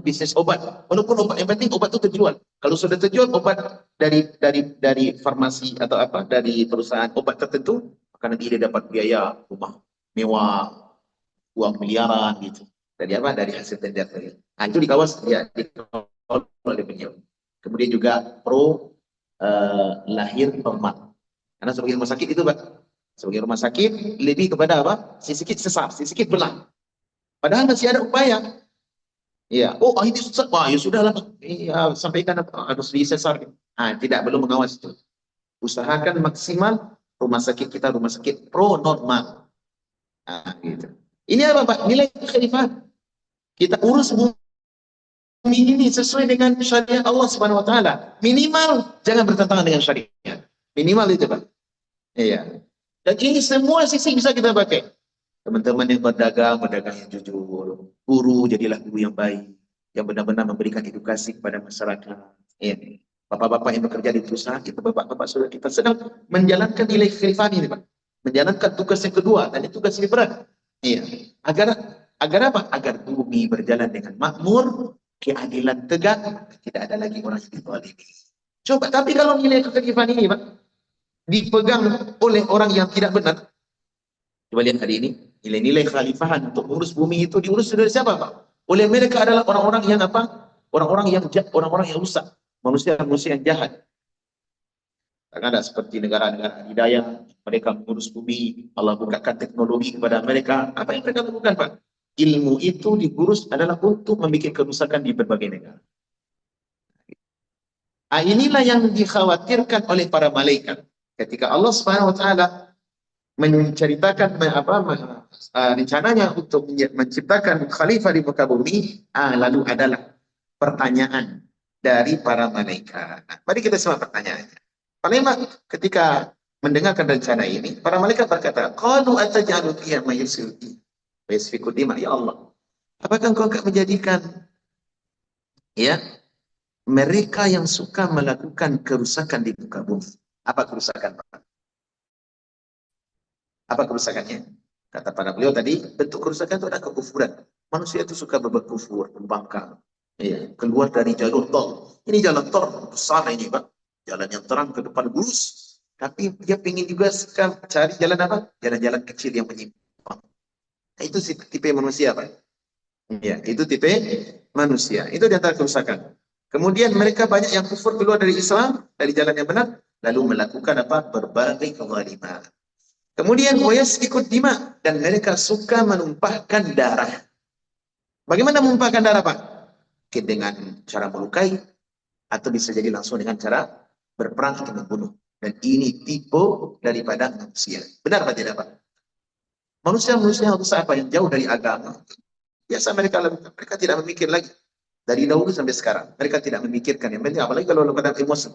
bisnis obat. Walaupun obat yang penting obat itu terjual. Kalau sudah terjual obat dari farmasi atau dari perusahaan obat tertentu, maka nanti dia dapat biaya rumah mewah, uang miliaran gitu. Dari hasil tender tadi. Itu dikawal oleh beliau. Kemudian juga pro lahir hormat. Karena sebagai rumah sakit itu, Pak, sebagai rumah sakit lebih kepada sedikit sesar, sedikit belah. Padahal masih ada upaya. Ya, ini susah. Ya sudahlah. Ya, sampaikan harus disesar. Tidak, belum mengawas itu. Usahakan maksimal rumah sakit kita rumah sakit pro normal. Gitu. Ini apa, Pak? Nilai kekhalifahan. Kita urus bumi ini sesuai dengan syariat Allah Subhanahu wa taala. Minimal jangan bertentangan dengan syariat. Minimal itu, Pak. Iya. Dan ini semua sisi bisa kita pakai. Teman-teman yang berdagang yang jujur. Guru, jadilah guru yang baik, yang benar-benar memberikan edukasi kepada masyarakat. Iya. Bapak-bapak yang bekerja di perusahaan, itu bapak-bapak saudara kita sedang menjalankan nilai kekhalifahan ini, Pak. Menjalankan tugas yang kedua, dan itu tugas yang berat. Iya. Agar Agar apa? Agar bumi berjalan dengan makmur, keadilan tegak, tidak ada lagi orang yang dizalimi. Coba, tapi kalau nilai kekhilafan ini, Pak, dipegang oleh orang yang tidak benar, coba lihat hari ini, nilai-nilai khalifahan untuk mengurus bumi itu diurus dari siapa, Pak? Oleh mereka adalah orang-orang yang apa? Orang-orang yang rusak, manusia-manusia yang jahat. Tak ada seperti negara-negara adidaya, mereka mengurus bumi, Allah bukakan teknologi kepada mereka. Apa yang mereka lakukan, Pak? Ilmu itu diurus adalah untuk membuat kerusakan di berbagai negara. Inilah yang dikhawatirkan oleh para malaikat. Ketika Allah Subhanahu wa taala menceritakan rencananya untuk menciptakan khalifah di muka bumi, lalu adalah pertanyaan dari para malaikat. Mari kita simak pertanyaannya. Malaikat ketika mendengarkan rencana ini, para malaikat berkata, qalu ataj'alu fiha may yusfi wa yasfiku dima, ya Allah, apakah engkau akan menjadikan ya mereka yang suka melakukan kerusakan di muka bumi? Apa kerusakan, Pak? Apa kerusakannya? Kata para beliau tadi, bentuk kerusakan itu ada kekufuran. Manusia itu suka berbuat kufur, membangkang, ya, keluar dari jalur tol. Ini jalan tol besar ini, Pak. Jalan yang terang ke depan lurus. Tapi dia ingin juga cari jalan apa? Jalan-jalan kecil yang menyimpang. Nah, itu tipe manusia, Pak. Ya, itu tipe manusia. Itu di antara kerusakan. Kemudian mereka banyak yang kufur keluar dari Islam, dari jalan yang benar, lalu melakukan apa? Berbagai kezaliman. Kemudian ikut dima, dan mereka suka menumpahkan darah. Bagaimana menumpahkan darah, Pak? Dengan cara melukai, atau bisa jadi langsung dengan cara berperang atau membunuh. Dan ini tipe daripada manusia. Benar Pak tidak, Pak? Manusia-manusia harus apa yang jauh dari agama. Biasa mereka lakukan. Mereka tidak memikir lagi. Dari dahulu sampai sekarang. Mereka tidak memikirkan. Yang penting apalagi kalau kadang emosi.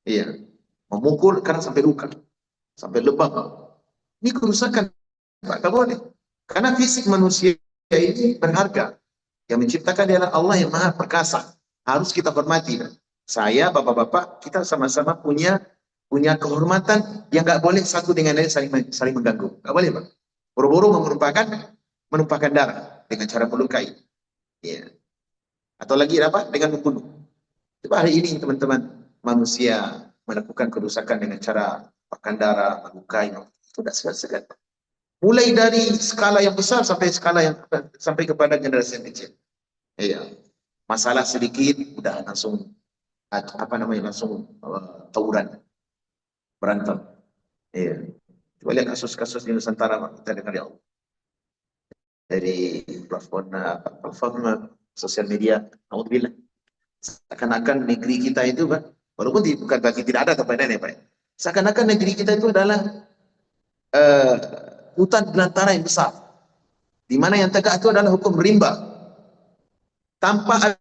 Iya. Memukul karena sampai luka. Sampai lebam. Ini kerusakan, Pak. Tidak boleh. Karena fisik manusia ini berharga. Yang menciptakan adalah Allah yang maha perkasa. Harus kita hormati. Saya, bapak-bapak, kita sama-sama punya kehormatan yang nggak boleh satu dengan lain saling mengganggu. Nggak boleh, Pak. Buru-buru menumpahkan darah dengan cara melukai. Ya. Atau lagi apa? Dengan membunuh. Coba hari ini teman-teman, manusia melakukan kerusakan dengan cara makan darah, melukai, itu tidak segan-segan. Mulai dari skala yang besar sampai kepada generasi yang kecil. Iya. Masalah sedikit udah langsung langsung tawuran, berantem. Iya. Coba lihat kasus-kasus di Nusantara, kita dengar ya Allah. Dari platform sosial media, alhamdulillah. Seakan-akan negeri kita itu, Pak, walaupun bukan bagi tidak ada kepada ya, Pak. Seakan-akan negeri kita itu adalah hutan belantara yang besar, di mana yang tegak itu adalah hukum rimba, tanpa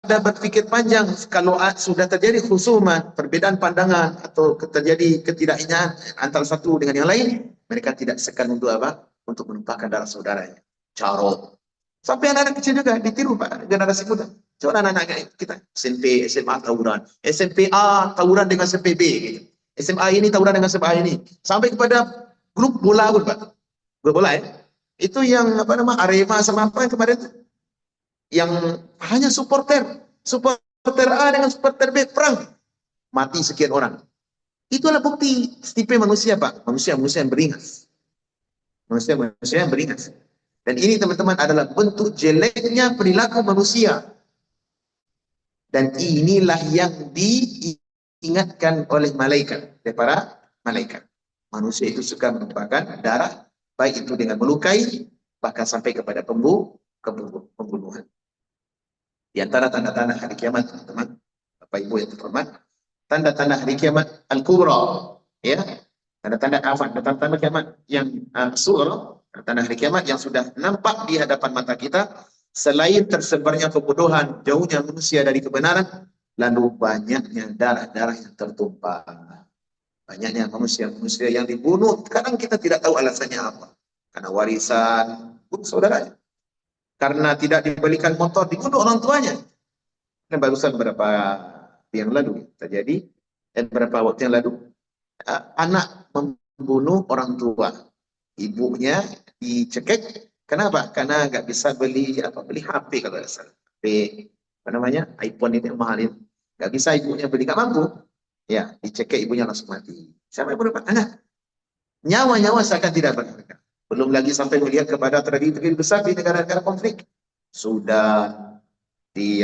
ada berpikir panjang. Kalau sudah terjadi khusuman, perbedaan pandangan atau terjadi ketidakinyaman antara satu dengan yang lain, mereka tidak segan untuk apa? Untuk menumpahkan darah saudaranya. Carot. Sampai anak-anak kecil juga ditiru, Pak, generasi muda. Coba anak-anak kita SMP, SMA tawuran, SMP A tawuran dengan SMP B, gitu. SMA ini tawuran dengan SMA ini, sampai kepada grup bola pun, Pak. Grup bola ya. Itu yang Arema sama apa yang kemarin itu? Yang hanya supporter A dengan supporter B perang, mati sekian orang. Itulah bukti tipe manusia, Pak. Manusia yang beringas. Manusia yang beringas. Dan ini teman-teman adalah bentuk jeleknya perilaku manusia. Dan inilah yang diingatkan oleh malaikat, oleh para malaikat. Manusia itu suka menumpahkan darah, baik itu dengan melukai, bahkan sampai kepada pembunuhan. Di antara tanda-tanda hari kiamat, teman-teman, Bapak Ibu yang terhormat, tanda-tanda hari kiamat al-kubra, ya, tanda-tanda kiamat yang sughra, tanda hari kiamat yang sudah nampak di hadapan mata kita, selain tersebarnya kebodohan, jauhnya manusia dari kebenaran, lalu banyaknya darah-darah yang tertumpah, banyaknya manusia yang dibunuh. Kadang kita tidak tahu alasannya apa, karena warisan saudaranya, karena tidak dibelikan motor, dibunuh orang tuanya. Dan barusan beberapa yang lalu terjadi, dan beberapa waktu yang lalu, anak membunuh orang tua, ibunya dicekik, Kenapa? Karena nggak bisa beli beli HP kalau nggak salah. HP apa namanya? iPhone itu yang mahal itu. Nggak bisa ibunya beli, nggak mampu. Ya, dicekik ibunya langsung mati. Siapa yang berbuat anak? Nyawa-nyawa seakan tidak berharga. Belum lagi sampai melihat kepada tragedi besar di negara-negara konflik. Sudah di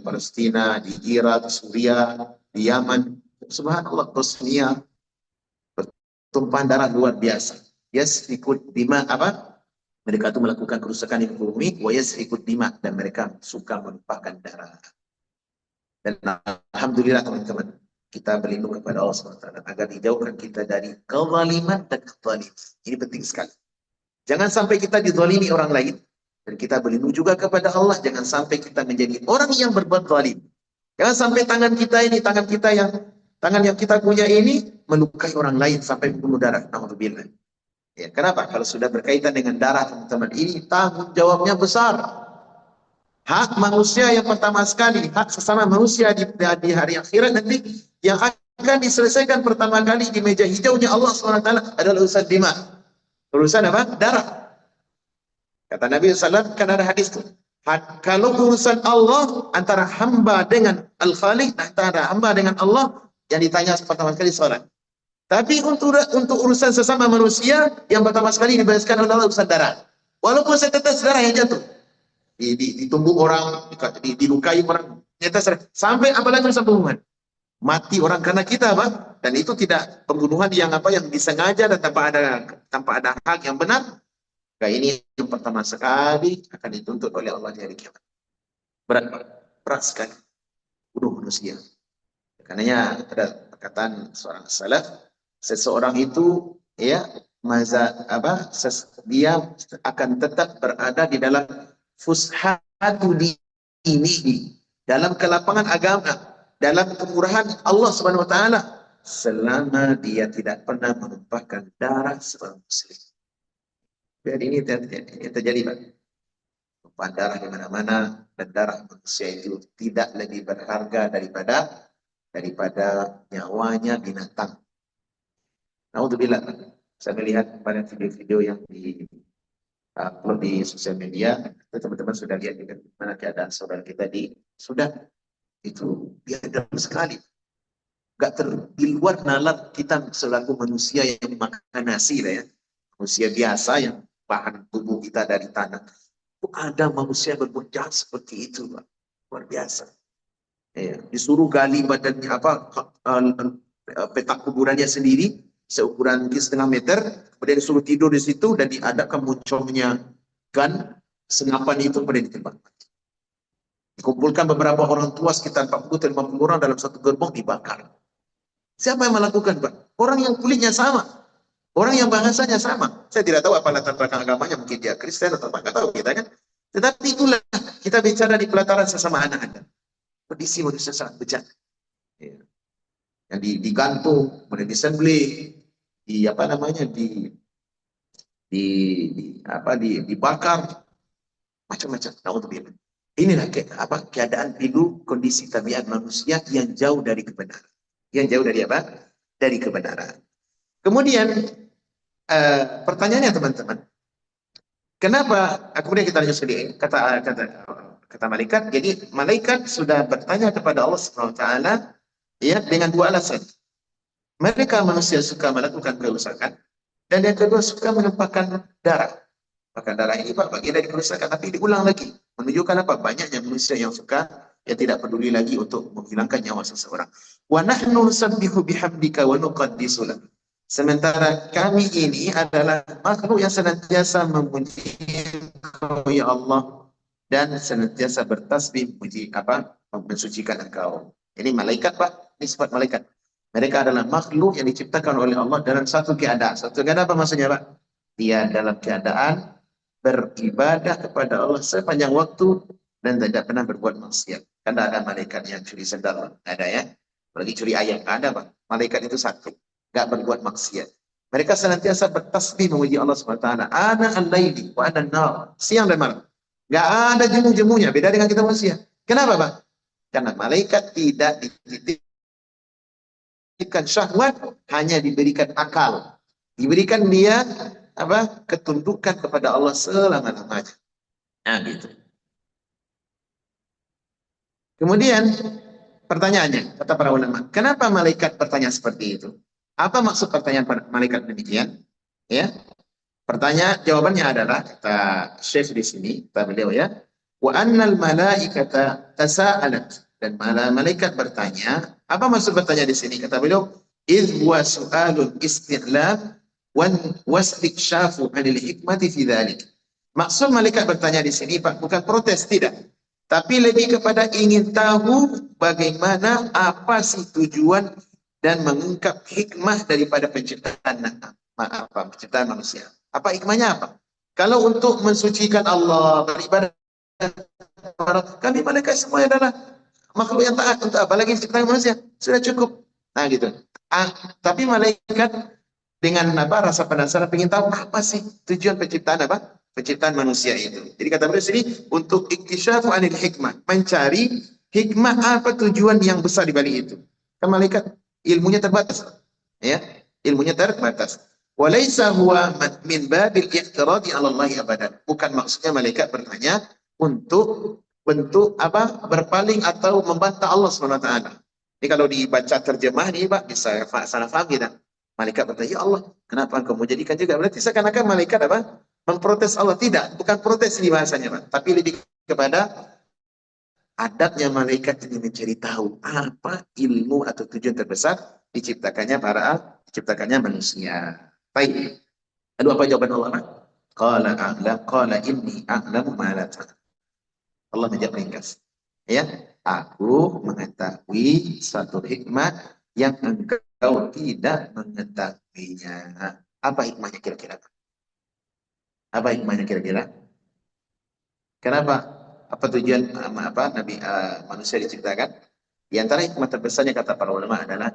Palestina, di Irak, Suriah, di Yaman, subhanallah, Bosnia, tumpahan darah luar biasa. Yes, ikut dima mereka itu melakukan kerusakan ekonomi, wayas ikut dima, dan mereka suka menumpahkan darah. Dan alhamdulillah teman-teman, kita berlindung kepada Allah SWT agar dijauhkan kita dari kezaliman dan kezalim. Ini penting sekali. Jangan sampai kita dizalimi orang lain, dan kita berlindung juga kepada Allah. Jangan sampai kita menjadi orang yang berbuat zalim. Jangan sampai tangan yang kita punya ini melukai orang lain sampai bunuh darah. Alhamdulillah. Ya, kenapa? Kalau sudah berkaitan dengan darah, teman-teman, ini tanggung jawabnya besar. Hak manusia yang pertama sekali, hak sesama manusia di hari akhirat nanti yang akan diselesaikan pertama kali di meja hijaunya Allah SWT adalah urusan dima. Urusan apa? Darah. Kata Nabi SAW, kan ada hadis itu. Kalau urusan Allah antara hamba dengan Al-Khaliq, antara hamba dengan Allah, yang ditanya pertama kali salat. Tapi untuk urusan sesama manusia, yang pertama sekali dibahaskan adalah urusan darah. Walaupun setetes darah yang jatuh, ditumbuk orang, dilukai orang, setetes darah. Sampai apalagi urusan pembunuhan. Mati orang karena kita, Pak. Dan itu tidak pembunuhan yang disengaja dan tanpa ada hak yang benar. Kayak ini yang pertama sekali akan dituntut oleh Allah di hari kiamat. Berat sekali. Bunuh manusia. Karenanya ada perkataan seorang salaf, seseorang itu dia akan tetap berada di dalam fushatu dinihi, dalam kelapangan agama, dalam kemurahan Allah Subhanahu wa taala selama dia tidak pernah menumpahkan darah seorang muslim. Dan ini terjadi, Pak. Tumpahan darah di mana-mana, dan darah manusia itu tidak lebih berharga daripada nyawanya binatang. Alhamdulillah, saya melihat pada video-video yang upload di sosial media, teman-teman sudah lihat juga mana keadaan saudara kita sudah itu biadab sekali. Di luar nalar kita selaku manusia yang makan nasi lah ya, manusia biasa yang bahan tubuh kita dari tanah. Ada manusia berbuat jahat seperti itu, Pak. Luar biasa. Ya, disuruh gali badannya petak kuburannya sendiri seukuran 1,5 meter, kemudian disuruh tidur di situ dan diadakan munculnya gun senapan itu, kemudian ditembak. Dikumpulkan beberapa orang tua sekitar 40-50 orang dalam satu gerbong, dibakar. Siapa yang melakukan, Pak? Orang yang kulitnya sama. Orang yang bahasanya sama. Saya tidak tahu apa latar belakang agamanya, mungkin dia Kristen atau apa, nggak tahu kita kan. Tetapi itulah kita bicara di pelataran sesama anak-anak. Kondisi manusia sangat bejat. Ya. Yang digantung, kemudian disembelih, dibakar, macam-macam. Alhamdulillah. Inilah keadaan dulu, kondisi tabiat manusia yang jauh dari kebenaran. Yang jauh dari apa? Dari kebenaran. Kemudian pertanyaannya teman-teman, kenapa? Kemudian kita lanjut sedikit. Kata malaikat. Jadi malaikat sudah bertanya kepada Allah SWT ya dengan dua alasan. Mereka manusia suka melakukan kerusakan, dan yang kedua suka menumpahkan darah. Maka darah ini, Pak, bagian dari kerusakan, tapi diulang lagi. Menunjukkan apa? Banyaknya manusia yang tidak peduli lagi untuk menghilangkan nyawa seseorang. Wa nahnu nusabbihu bihamdika wa nuqaddisu lak. Sementara kami ini adalah makhluk yang senantiasa memuji Engkau ya Allah, dan senantiasa bertasbih mensucikan Engkau. Ini malaikat, Pak. Ini sifat malaikat. Mereka adalah makhluk yang diciptakan oleh Allah dalam satu keadaan. Satu keadaan apa maksudnya, Pak? Dia dalam keadaan beribadah kepada Allah sepanjang waktu dan tidak pernah berbuat maksiat. Karena ada malaikat yang curi sendal, ada ya. Apalagi curi ayam, ada, Pak. Malaikat itu satu, nggak berbuat maksiat. Mereka senantiasa bertasbih memuji Allah SWT. Ana al-laili wa ana an-nar. Siang dan malam. Nggak ada jemu-jemunya. Beda dengan kita manusia. Kenapa, Pak? Karena malaikat tidak dititipkan syahwat, hanya diberikan akal. Diberikan dia ketundukan kepada Allah selama-lamanya. Nah, gitu. Kemudian pertanyaannya, kata para ulama, kenapa malaikat bertanya seperti itu? Apa maksud pertanyaan malaikat demikian? Ya, jawabannya adalah kata Syekh di sini, kata beliau ya, wa annal malaikata tasaalat, dan malaikat bertanya. Apa maksud bertanya di sini? Kata beliau, idh huwa su'alun isti'lam wastikshafu 'anil hikmati fi dzalik. Maksud malaikat bertanya di sini Pak, bukan protes, tidak. Tapi lebih kepada ingin tahu bagaimana apa sih tujuan dan mengungkap hikmah daripada penciptaan manusia. Apa hikmahnya apa? Kalau untuk mensucikan Allah, beribadah, kami malaikat semua adalah makhluk yang taat, untuk apa lagi ciptaan manusia? Sudah cukup. Nah gitu. Tapi malaikat dengan rasa penasaran ingin tahu apa sih tujuan penciptaan penciptaan manusia itu. Jadi kata beliau sini untuk iktisyafu anil hikmah, mencari hikmah apa tujuan yang besar di balik itu. Kan malaikat ilmunya terbatas. Ya, ilmunya terbatas. Walaysa huwa min babil i'tiradi 'ala Allah abadan. Bukan maksudnya malaikat bertanya untuk bentuk berpaling atau membantah Allah Subhanahu wa taala. Ini kalau dibaca terjemah nih Pak bisa salah paham kita. Malaikat bertanya, "Ya Allah, kenapa engkau menjadikan juga?" Berarti seakan-akan malaikat memprotes Allah. Tidak, bukan protes ini bahasanya Pak, tapi lebih kepada adabnya malaikat ini mencari tahu apa ilmu atau tujuan terbesar diciptakannya manusia. Baik. Lalu apa jawaban Allah? Qala inni a'lamu ma la ta'lamun. Allah menjawab ringkas. Ya, aku mengetahui suatu hikmah yang engkau tidak mengetahuinya. Apa hikmahnya kira-kira? Apa hikmahnya kira-kira? Kenapa? Apa tujuan manusia diciptakan? Di antara hikmah terbesarnya kata para ulama adalah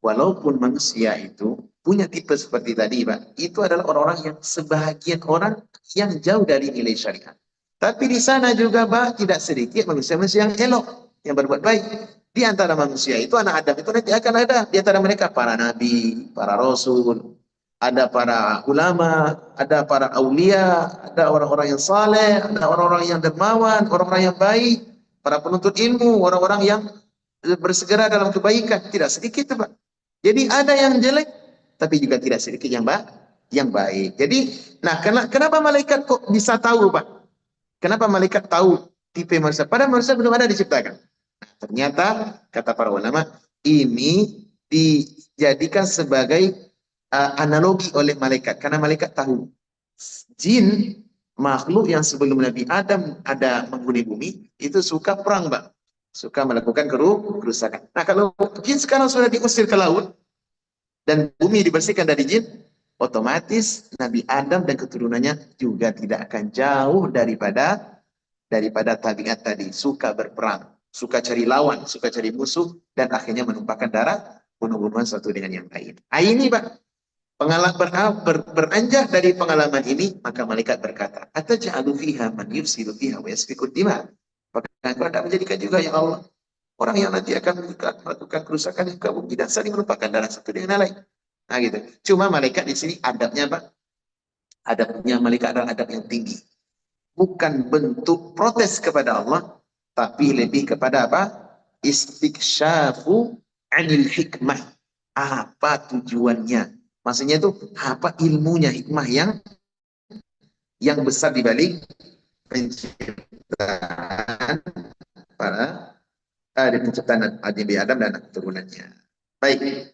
walaupun manusia itu punya tipe seperti tadi, Pak, itu adalah orang-orang yang sebahagian orang yang jauh dari nilai syariat. Tapi di sana juga, Pak, tidak sedikit manusia-manusia yang elok, yang berbuat baik. Di antara manusia itu, anak Adam itu nanti akan ada di antara mereka para nabi, para rasul, ada para ulama, ada para aulia, ada orang-orang yang saleh, ada orang-orang yang dermawan, orang-orang yang baik, para penuntut ilmu, orang-orang yang bersegera dalam kebaikan. Tidak sedikit, Pak. Jadi ada yang jelek, tapi juga tidak sedikit yang baik. Jadi, nah kenapa malaikat kok bisa tahu, Pak? Kenapa malaikat tahu tipe manusia? Padahal manusia belum ada diciptakan. Nah, ternyata, kata para ulama, ini dijadikan sebagai analogi oleh malaikat. Karena malaikat tahu jin, makhluk yang sebelum Nabi Adam ada menghuni bumi, itu suka perang, Pak. Suka melakukan kerusakan. Nah, kalau jin sekarang sudah diusir ke laut, dan bumi dibersihkan dari jin, otomatis Nabi Adam dan keturunannya juga tidak akan jauh daripada tabiat tadi. Suka berperang, suka cari lawan, suka cari musuh, dan akhirnya menumpahkan darah, bunuh-bunuhan satu dengan yang lain. Ini Pak, beranjak dari pengalaman ini, maka malaikat berkata, "Ataj'alu fiha man yufsidu fiha wa yasfiku dima?" Apakah engkau tidak menjadikan juga ya Allah orang yang nanti akan melakukan kerusakan di muka bumi dan saling menumpahkan darah satu dengan yang lain. Nah gitu. Cuma malaikat di sini adabnya Pak, adabnya malaikat adalah adab yang tinggi. Bukan bentuk protes kepada Allah, tapi lebih kepada istikshafu anil hikmah. Apa tujuannya? Maksudnya itu apa ilmunya, hikmah yang besar di balik penciptaan di penciptaan Nabi Adam dan keturunannya. Baik.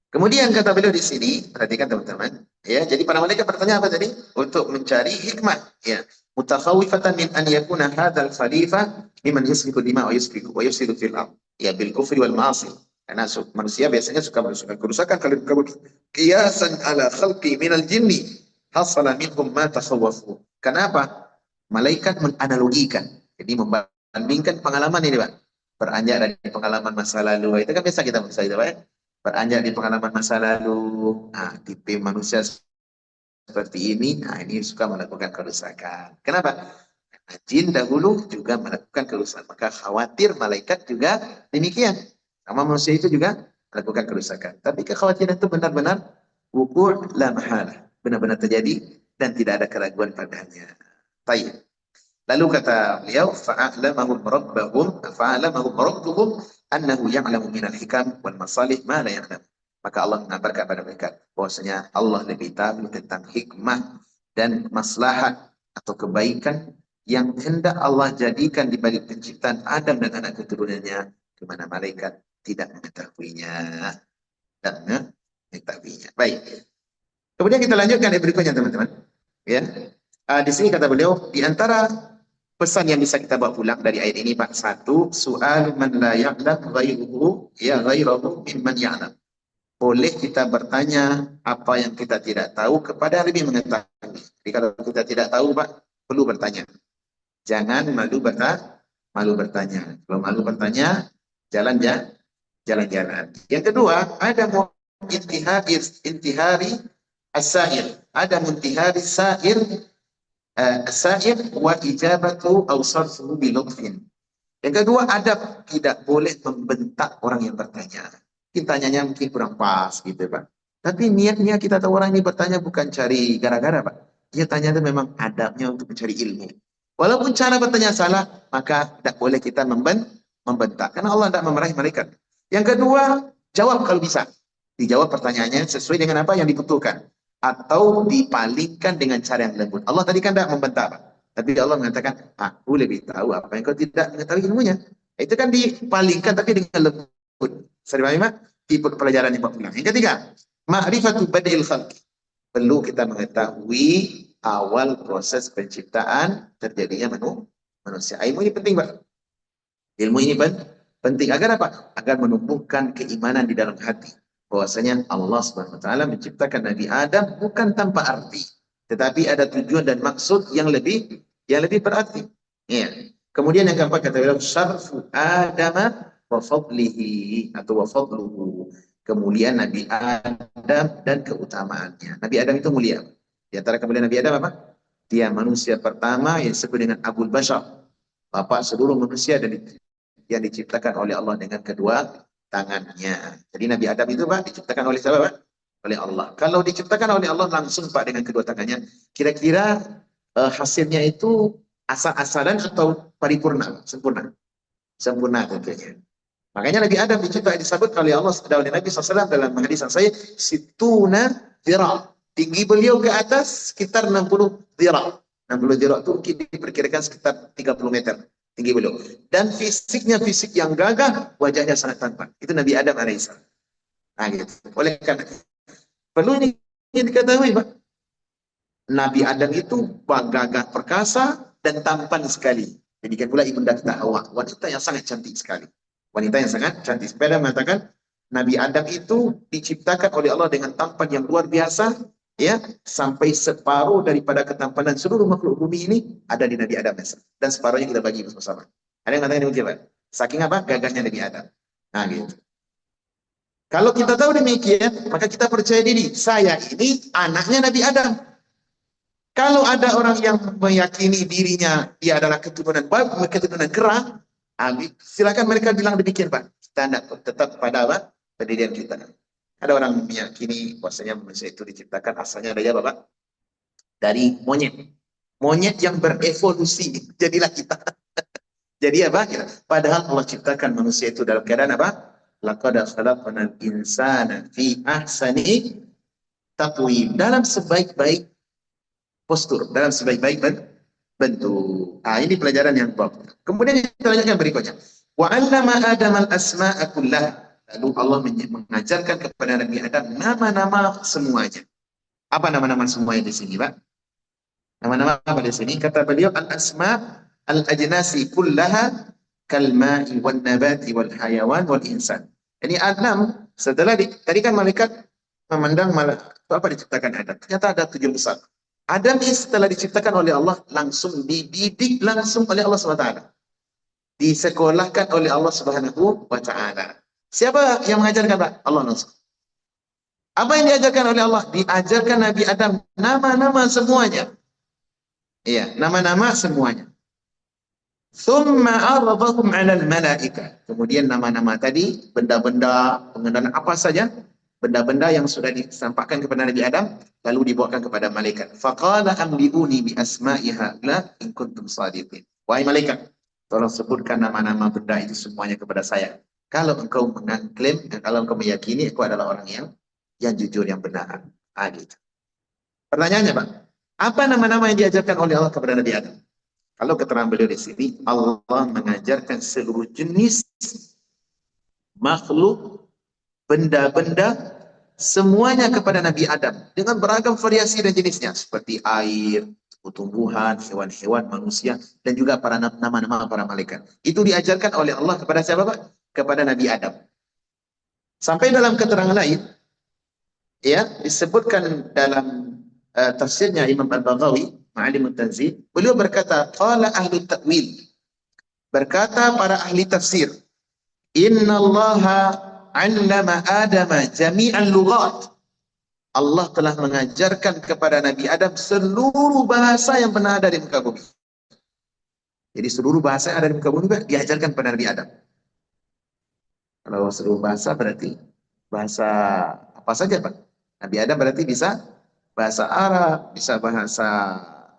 Kemudian kata beliau di sini, perhatikan teman-teman, ya. Jadi para malaikat bertanya apa tadi? Untuk mencari hikmah, ya. Mutakhawifatan min an yakuna hadzal khalifah liman yasfiku dima wa yufsidu fil ardh, ya bil kufri wal ma'asi. Karena manusia biasanya suka melakukan kerusakan kalau qiyasan ala khalqi minal jinni hasala minhum ma takhawwafu. Kenapa? Malaikat menganalogikan. Jadi membandingkan pengalaman ini, Pak. Beranjak dari pengalaman masa lalu. Itu kan biasa kita bisa itu, Pak, ya? Beranjak di pengalaman masa lalu, nah, tipe manusia seperti ini, nah ini suka melakukan kerusakan. Kenapa? Karena jin dahulu juga melakukan kerusakan, maka khawatir malaikat juga demikian. Sama manusia itu juga melakukan kerusakan. Tapi kekhawatiran itu benar-benar wukur la mahalah. benar-benar terjadi dan tidak ada keraguan padanya. Baik. Lalu kata beliau, fa'alamahum rabbuhum annahu ya'lamu minal hikam wal masalih ma la ya'lam. Maka Allah mengabarkan kepada mereka bahwasanya Allah lebih tahu tentang hikmah dan maslahat atau kebaikan yang hendak Allah jadikan di balik penciptaan Adam dan anak keturunannya, di mana malaikat tidak mengetahuinya. Dan mengetahuinya. Baik. Kemudian kita lanjutkan yang berikutnya, teman-teman. Ya. Di sini kata beliau, di antara pesan yang bisa kita bawa pulang dari ayat ini, Pak. Satu, soal man la ya'lam ghairuhu ya ghairuhu mimman ya'lam. Boleh kita bertanya apa yang kita tidak tahu kepada yang lebih mengetahui. Jadi kalau kita tidak tahu, Pak, perlu bertanya. Jangan malu bertanya. Kalau malu bertanya, jalan-jalan. Yang kedua, ada intihari as-sa'ir. Ada muntihari sa'ir as-sa'ir wa ijabatu aw sarfuhu bi lutfin. Yang kedua, adab, tidak boleh membentak orang yang bertanya. Kita tanyanya mungkin kurang pas gitu, Pak. Tapi niatnya kita tahu orang ini bertanya bukan cari gara-gara, Pak. Dia tanya itu memang adabnya untuk mencari ilmu. Walaupun cara bertanya salah, maka tidak boleh kita membentak. Karena Allah tidak memarahi malaikat. Yang kedua, jawab kalau bisa. Dijawab pertanyaannya sesuai dengan apa yang dibutuhkan. Atau dipalingkan dengan cara yang lembut. Allah tadi kan tidak membentak, Pak. Tapi Allah mengatakan, aku lebih tahu apa yang kau tidak mengetahui ilmunya. Itu kan dipalingkan tapi dengan lembut. Sering tipe pelajaran yang pulang. Yang ketiga, ma'rifatu badil khalqi. Perlu kita mengetahui awal proses penciptaan terjadinya manusia. Ilmu ini penting, Pak. Ilmu ini penting agar apa? Agar menumbuhkan keimanan di dalam hati. Bahwasanya Allah Subhanahu wa taala menciptakan Nabi Adam bukan tanpa arti, tetapi ada tujuan dan maksud yang lebih berarti. Ya. Kemudian yang keempat kata beliau, syarfu Adama wa fadlihi atau wa fadluhu. Kemuliaan Nabi Adam dan keutamaannya. Nabi Adam itu mulia. Di antara kemuliaan Nabi Adam apa? Dia manusia pertama yang disebut dengan Abul Bashar, bapak seluruh manusia dan yang diciptakan oleh Allah dengan kedua tangannya. Jadi Nabi Adam itu, Pak, diciptakan oleh siapa, Pak? Oleh Allah. Kalau diciptakan oleh Allah langsung, Pak, dengan kedua tangannya, kira-kira hasilnya itu asal-asalan atau paripurna, sempurna tentunya. Makanya Nabi Adam disebut oleh Allah dan oleh Nabi SAW dalam hadis saya, situna dhira. Tinggi beliau ke atas sekitar 60 dhira. 60 dhira itu diperkirakan sekitar 30 meter tinggi beliau. Dan fisiknya fisik yang gagah, wajahnya sangat tampan. Itu Nabi Adam alaihissalam. Nah, gitu. Oleh karena perlu ini diketahui, Pak. Nabi Adam itu gagah perkasa dan tampan sekali. Demikian pula ibunda kita Hawa, wanita yang sangat cantik sekali. Wanita yang sangat cantik. Sepeda mengatakan Nabi Adam itu diciptakan oleh Allah dengan tampan yang luar biasa, ya, sampai separuh daripada ketampanan seluruh makhluk bumi ini ada di Nabi Adam, dan separuhnya kita bagi bersama. Ada yang mengatakan demikian, Pak? Saking apa? Gagahnya Nabi Adam. Nah, gitu. Kalau kita tahu demikian, maka kita percaya diri, saya ini anaknya Nabi Adam. Kalau ada orang yang meyakini dirinya dia adalah keturunan kera, silakan mereka bilang demikian, Pak. Kita tetap pada apa? Pendirian kita. Ada orang meyakini bahwasanya manusia itu diciptakan asalnya dari apa, Pak? Dari monyet. Monyet yang berevolusi. Jadilah kita. Jadi apa? Padahal Allah ciptakan manusia itu dalam keadaan apa? Laqad khalaqnal insana fi ahsani taqwim. Dalam sebaik-baik postur, dalam sebaik-baik bentuk. Ini pelajaran yang bagus. Kemudian kita lanjutkan berikutnya. Wa 'allama Adam al-asma'a kullaha. Lalu Allah mengajarkan kepada Nabi Adam nama-nama semuanya. Apa nama-nama semuanya di sini, Pak? Nama-nama apa di sini? Kata beliau, al-asma' al-ajnasi kullaha kal-ma'i wan nabati wal hayawan wal insan. Ini Adam setelah tadi kan malaikat memandang apa diciptakan Adam. Ternyata ada tujuan besar. Adam ini setelah diciptakan oleh Allah langsung dididik langsung oleh Allah SWT. Disekolahkan oleh Allah Subhanahu wa taala. Siapa yang mengajarkan, Pak? Allah langsung. Apa yang diajarkan oleh Allah? Diajarkan Nabi Adam nama-nama semuanya. Iya, nama-nama semuanya. Tsumma 'aradahum 'alal malaika. Kemudian nama-nama tadi, benda-benda, pengenalan apa saja benda-benda yang sudah disampaikan kepada Nabi Adam lalu dibawakan kepada malaikat. Faqala ambiuni bi asma'i haula in kuntum shadiqin. Wahai malaikat, tolong sebutkan nama-nama benda itu semuanya kepada saya. Kalau engkau mengklaim dan kalau engkau meyakini aku adalah orang yang jujur, yang benar. Gitu. Pertanyaannya, Pak, apa nama-nama yang diajarkan oleh Allah kepada Nabi Adam? Kalau keterangan beliau di sini, Allah mengajarkan seluruh jenis makhluk, benda-benda, semuanya kepada Nabi Adam dengan beragam variasi dan jenisnya, seperti air, tumbuhan, hewan-hewan, manusia, dan juga para nama-nama para malaikat. Itu diajarkan oleh Allah kepada siapa, Pak? Kepada Nabi Adam. Sampai dalam keterangan lain, ya, disebutkan dalam tafsirnya Imam Al-Baghawi, Ma'alimut Tanzil, beliau berkata, qala ahli ta'wil, berkata para ahli tafsir, innallaha 'allama Adama jami'al lughat. Allah telah mengajarkan kepada Nabi Adam seluruh bahasa yang pernah ada di muka bumi. Jadi seluruh bahasa yang ada di muka bumi diajarkan kepada Nabi Adam. Kalau seluruh bahasa berarti bahasa apa saja, Pak? Nabi Adam berarti bisa bahasa Arab, bisa bahasa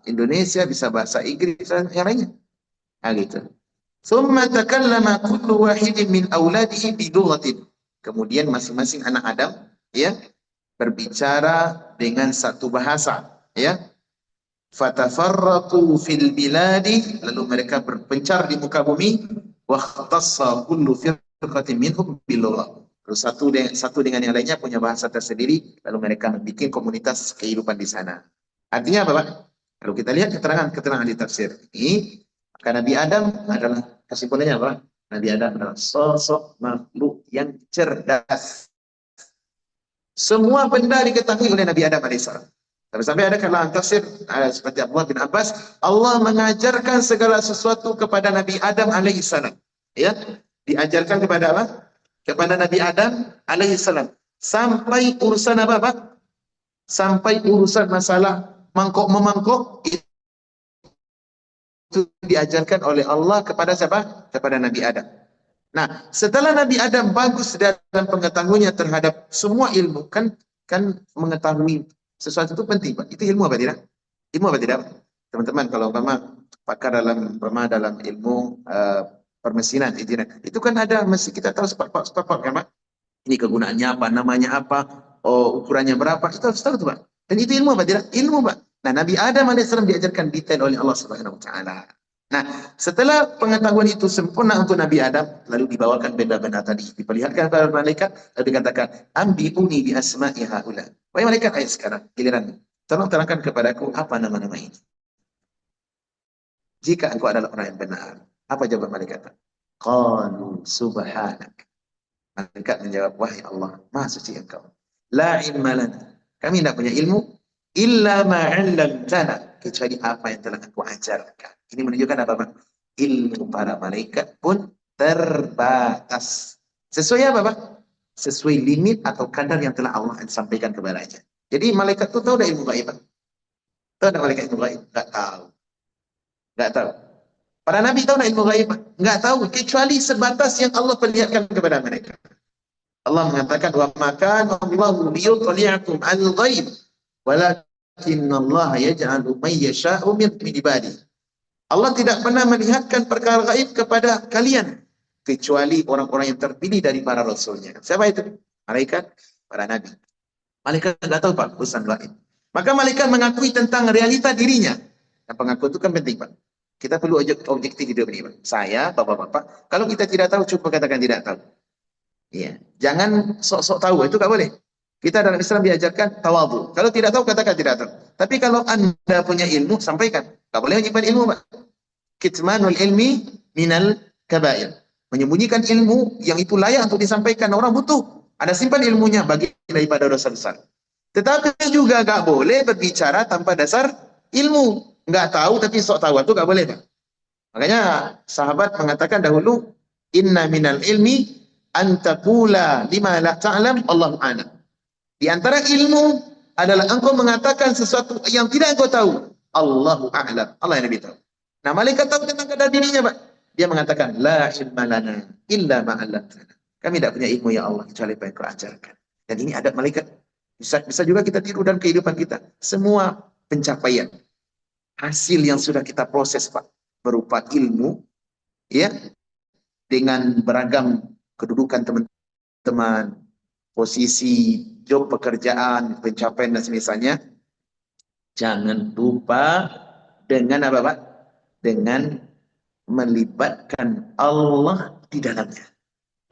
Indonesia, bisa bahasa Inggris, dan yang lainnya. Nah, gitu. Tsumma takallama kullu wahidin min auladihi bi lughatin. Kemudian masing-masing anak Adam, ya, berbicara dengan satu bahasa, ya. Fatafarraqu fil biladi, lalu mereka berpencar di muka bumi, wa ikhtassa kullu firqatin minhum bil lugha. Terus satu dengan yang lainnya punya bahasa tersendiri, lalu mereka membuat komunitas kehidupan di sana. Artinya apa, Pak? Kalau kita lihat keterangan di tafsir ini, maka Nabi Adam adalah, kesimpulannya apa? Nabi Adam adalah sosok makhluk yang cerdas. Semua benda diketahui oleh Nabi Adam alaihissalam. Sampai ada kalangan tafsir seperti Abdullah bin Abbas, Allah mengajarkan segala sesuatu kepada Nabi Adam alaihissalam. Ya, diajarkan kepada apa? Kepada Nabi Adam alaihissalam. Sampai urusan apa, Pak? Sampai urusan masalah mangkok-memangkok itu diajarkan oleh Allah kepada siapa? Kepada Nabi Adam. Nah, setelah Nabi Adam bagus dalam pengetahuannya terhadap semua ilmu, kan mengetahui sesuatu itu penting, Pak. Itu ilmu apa tidak? Ilmu apa tidak? Teman-teman, kalau pakar dalam ilmu permesinan, itu kan ada, mesti kita tahu spot-spot kan, Pak? Ini kegunaannya apa, namanya apa, ukurannya berapa, kita harus tahu tuh, Pak. Dan itu ilmu apa tidak? Ilmu, Pak. Nah, Nabi Adam alaihissalam diajarkan detail oleh Allah Subhanahu wa taala. Nah, setelah pengetahuan itu sempurna untuk Nabi Adam, lalu dibawakan benda-benda tadi, diperlihatkan kepada malaikat, lalu dikatakan, ambiuni bi asma'i haula. Wahai malaikat, ayo sekarang giliran, tolong terangkan kepadaku apa nama-nama ini. Jika engkau adalah orang yang benar, apa jawaban malaikat? Qalu subhanak. Malaikat menjawab, wahai Allah, maha suci engkau. La ilma lana. Kami tidak punya ilmu illa ma 'allamtana, kecuali apa yang telah engkau ajarkan. Ini menunjukkan apa, Pak? Ilmu para malaikat pun terbatas. Sesuai apa, Pak? Sesuai limit atau kadar yang telah Allah sampaikan kepadanya. Jadi malaikat itu tahu dah ilmu gaib, Pak? Tahu dah malaikat ilmu gaib? Enggak tahu. Enggak tahu. Para nabi tahu dah ilmu gaib, Pak? Enggak tahu, kecuali sebatas yang Allah perlihatkan kepada mereka. Allah mengatakan, wa makan Allahu liyutli'akum al-ghaib walakinnallaha yaj'alu man yasha'u min ibadihi. Allah tidak pernah melihatkan perkara gaib kepada kalian kecuali orang-orang yang terpilih dari para rasulnya. Siapa itu? Malaikat, para nabi. Malaikat tidak tahu, Pak, urusan gaib. Maka malaikat mengakui tentang realita dirinya. Dan pengakuan itu kan penting, Pak. Kita perlu objektif hidup ini, Pak. Saya, bapak-bapak, kalau kita tidak tahu, cukup katakan tidak tahu. Iya, jangan sok-sok tahu, itu nggak boleh. Kita dalam Islam diajarkan tawadhu. Kalau tidak tahu, katakan tidak tahu. Tapi kalau Anda punya ilmu, sampaikan. Nggak boleh menyimpan ilmu, Pak. Kitmanul ilmi minal kabair. Menyembunyikan ilmu yang itu layak untuk disampaikan. Orang butuh. Ada simpan ilmunya bagi daripada dosa besar. Tetapi juga nggak boleh berbicara tanpa dasar ilmu. Nggak tahu tapi sok tahu, itu nggak boleh, Pak. Makanya sahabat mengatakan dahulu, inna minal ilmi antakula lima la ta'lam Allahu a'lam. Di antara ilmu adalah engkau mengatakan sesuatu yang tidak engkau tahu. Allahu a'lam. Allah yang lebih tahu. Nah, malaikat tahu tentang kadar dirinya, Pak. Dia mengatakan, la ilma lana illa ma 'allamtana. Kami tidak punya ilmu, ya Allah, kecuali apa yang kau ajarkan. Dan ini adab malaikat. Bisa juga kita tiru dalam kehidupan kita. Semua pencapaian, hasil yang sudah kita proses, Pak, berupa ilmu, ya, dengan beragam kedudukan teman-teman, posisi, job pekerjaan, pencapaian dan semisalnya, jangan lupa dengan apa, Pak? Dengan melibatkan Allah di dalamnya.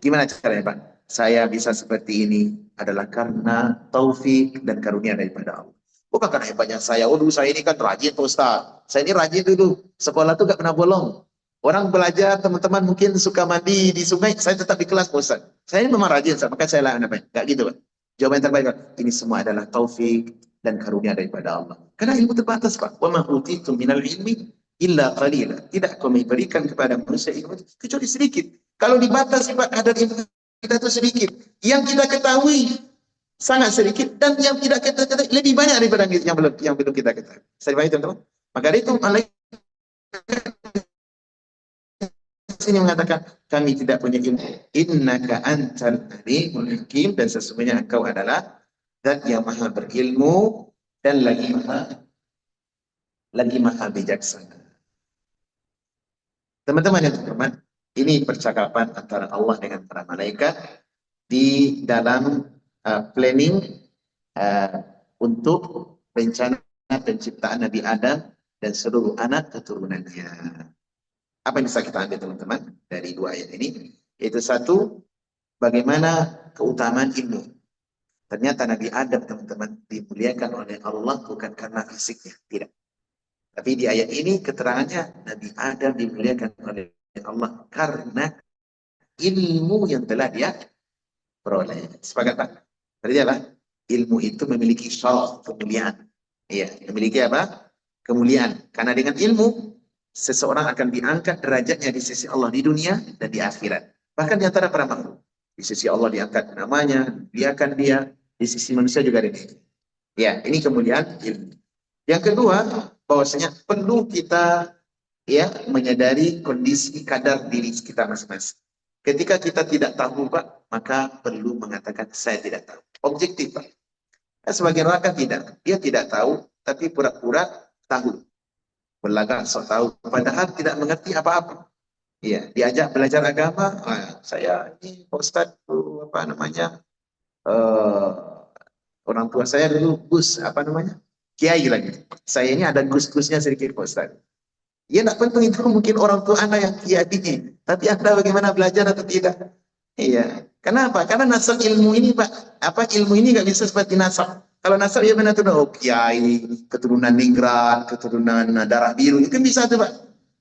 Gimana caranya, Pak? Saya bisa seperti ini adalah karena taufik dan karunia daripada Allah. Bukan karena hebatnya saya. Oh, dulu saya ini kan rajin, Pak Ustaz. Saya ini rajin dulu. Sekolah tuh gak pernah bolong. Orang belajar, teman-teman mungkin suka mandi di sungai, saya tetap di kelas, Pak Ustaz. Saya ini memang rajin, Ustaz. Maka saya lakukan apa? Gak gitu, Pak. Jawaban yang terbaik, Pak. Ini semua adalah taufik dan karunia daripada Allah. Karena ilmu terbatas, Pak. Wa ma utitum minal ilmi illa qalila. Tidak kami berikan kepada manusia ilmu kecuali sedikit. Kalau dibatasi, Pak, kadar ilmu kita itu sedikit. Yang kita ketahui sangat sedikit, dan yang tidak kita ketahui lebih banyak daripada yang belum kita ketahui. Saya baik, teman-teman. Maka itu malaikat sini mengatakan, kami tidak punya ilmu. Innaka antal alimul hakim, dan sesungguhnya engkau adalah zat yang maha berilmu dan lagi maha bijaksana. Teman-teman yang terhormat, ini percakapan antara Allah dengan para malaikat di dalam planning untuk rencana penciptaan Nabi Adam dan seluruh anak keturunannya. Apa yang bisa kita ambil, teman-teman, dari dua ayat ini? Yaitu satu, bagaimana keutamaan ilmu. Ternyata Nabi Adam, teman-teman, dimuliakan oleh Allah bukan karena fisiknya, tidak. Tapi di ayat ini keterangannya Nabi Adam dimuliakan oleh Allah karena ilmu yang telah dia peroleh. Sepakat, Pak? Berarti apa? Ilmu itu memiliki syaraf kemuliaan. Iya, memiliki apa? Kemuliaan. Karena dengan ilmu seseorang akan diangkat derajatnya di sisi Allah di dunia dan di akhirat. Bahkan di antara para makhluk. Di sisi Allah diangkat namanya, diakan dia, di sisi manusia juga ada. Ya, ini kemuliaan ilmu. Yang kedua, bahwasanya perlu kita ya menyadari kondisi kadar diri kita masing-masing. Ketika kita tidak tahu, Pak, maka perlu mengatakan saya tidak tahu. Objektif, Pak. Sebagian orang tidak. Dia tidak tahu, tapi pura-pura tahu. Berlagak sok tahu, padahal tidak mengerti apa-apa. Iya, diajak belajar agama, saya ini Pak Ustadz, apa namanya, orang tua saya dulu Gus, apa namanya, Kiai lagi. Saya ini ada Gus-Gusnya sedikit, Pak Ustadz. Ya, tidak penting itu mungkin orang tua Anda yang kiai, tapi Anda bagaimana belajar atau tidak. Iya. Kenapa? Karena nasab ilmu ini, Pak, apa ilmu ini nggak bisa seperti nasab. Kalau nasab ya benar tuh, oh kiai, keturunan ningrat, keturunan darah biru, itu bisa tuh, Pak.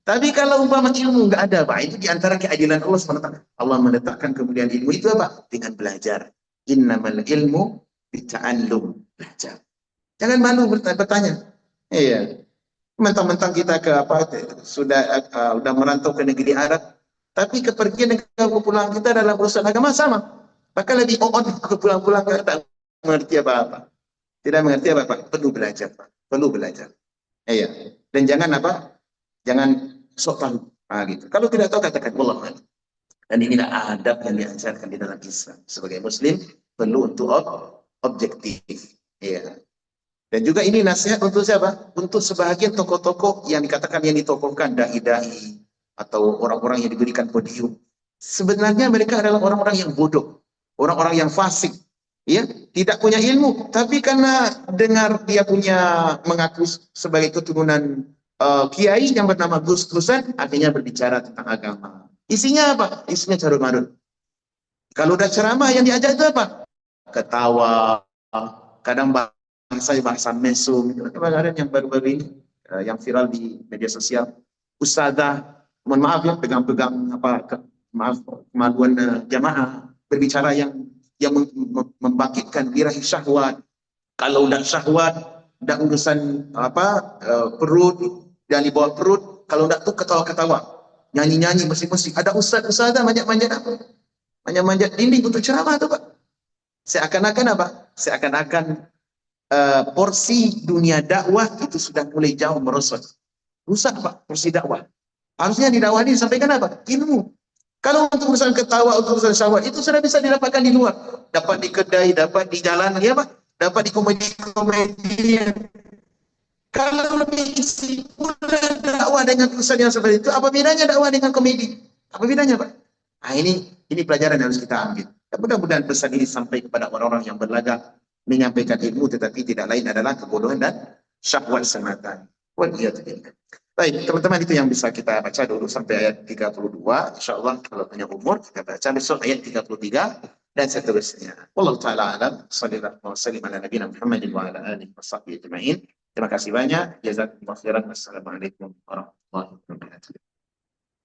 Tapi kalau umpama ilmu nggak ada, Pak, itu diantara keadilan Allah SWT. Allah menetapkan kemudian ilmu itu apa? Dengan belajar. Innamal ilmu bita'allum, belajar. Jangan malu bertanya. Iya. Mentang-mentang kita ke apa sudah merantau ke negeri Arab, tapi kepergian dan kepulangan kita dalam urusan agama sama. Bahkan lebih on ke pulang-pulang tidak mengerti apa-apa. Tidak mengerti apa-apa. Perlu belajar, Pak. Perlu belajar. Iya. Dan jangan apa? Jangan sok tahu. Gitu. Kalau tidak tahu katakan Allah. Dan inilah adab yang diajarkan di dalam Islam. Sebagai Muslim perlu untuk objektif. Iya. Dan juga ini nasihat untuk siapa? Untuk sebahagian tokoh-tokoh yang dikatakan yang ditokohkan, dai-dai atau orang-orang yang diberikan podium. Sebenarnya mereka adalah orang-orang yang bodoh, orang-orang yang fasik, ya, tidak punya ilmu. Tapi karena dengar dia punya mengaku sebagai keturunan kiai yang bernama Gus-Gusan, akhirnya berbicara tentang agama. Isinya apa? Isinya carut marut. Kalau udah ceramah yang diajak itu apa? Ketawa, kadang bahasa mesum. Kemarin yang baru-baru ini yang viral di media sosial, ustazah, mohon maaf ya, pegang-pegang kemaluan jamaah, berbicara yang membangkitkan birahi syahwat. Kalau udah syahwat, udah urusan perut, dan di bawah perut, kalau udah tuh ketawa-ketawa, nyanyi-nyanyi, musik-musik. Ada ustazah manjat-manjat apa? Manjat-manjat dinding untuk ceramah tuh, Pak. Seakan-akan apa? Seakan-akan porsi dunia dakwah itu sudah mulai jauh merosot. Rusak, Pak, porsi dakwah. Harusnya di dakwah ini disampaikan apa? Ilmu. Kalau untuk urusan ketawa, untuk urusan syahwat, itu sudah bisa didapatkan di luar. Dapat di kedai, dapat di jalan, ya Pak? Dapat di komedi-komedi. Kalau lebih isi pula dakwah dengan urusan yang seperti itu, apa bedanya dakwah dengan komedi? Apa bedanya, Pak? Nah, ini pelajaran yang harus kita ambil. Dan mudah-mudahan pesan ini sampai kepada orang-orang yang berlagak menyampaikan ilmu, tetapi tidak lain adalah kebodohan dan syahwat semata. Baik, teman-teman, itu yang bisa kita baca dulu sampai ayat 32. InsyaAllah kalau punya umur, kita baca besok ayat 33 dan seterusnya. Wallahu ta'ala alam. Sallallahu wa sallim ala nabiyina Muhammadin wa ala alihi wa sahbihi ajma'in. Terima kasih banyak. Jazakumullah khairan. Wassalamualaikum warahmatullahi wabarakatuh.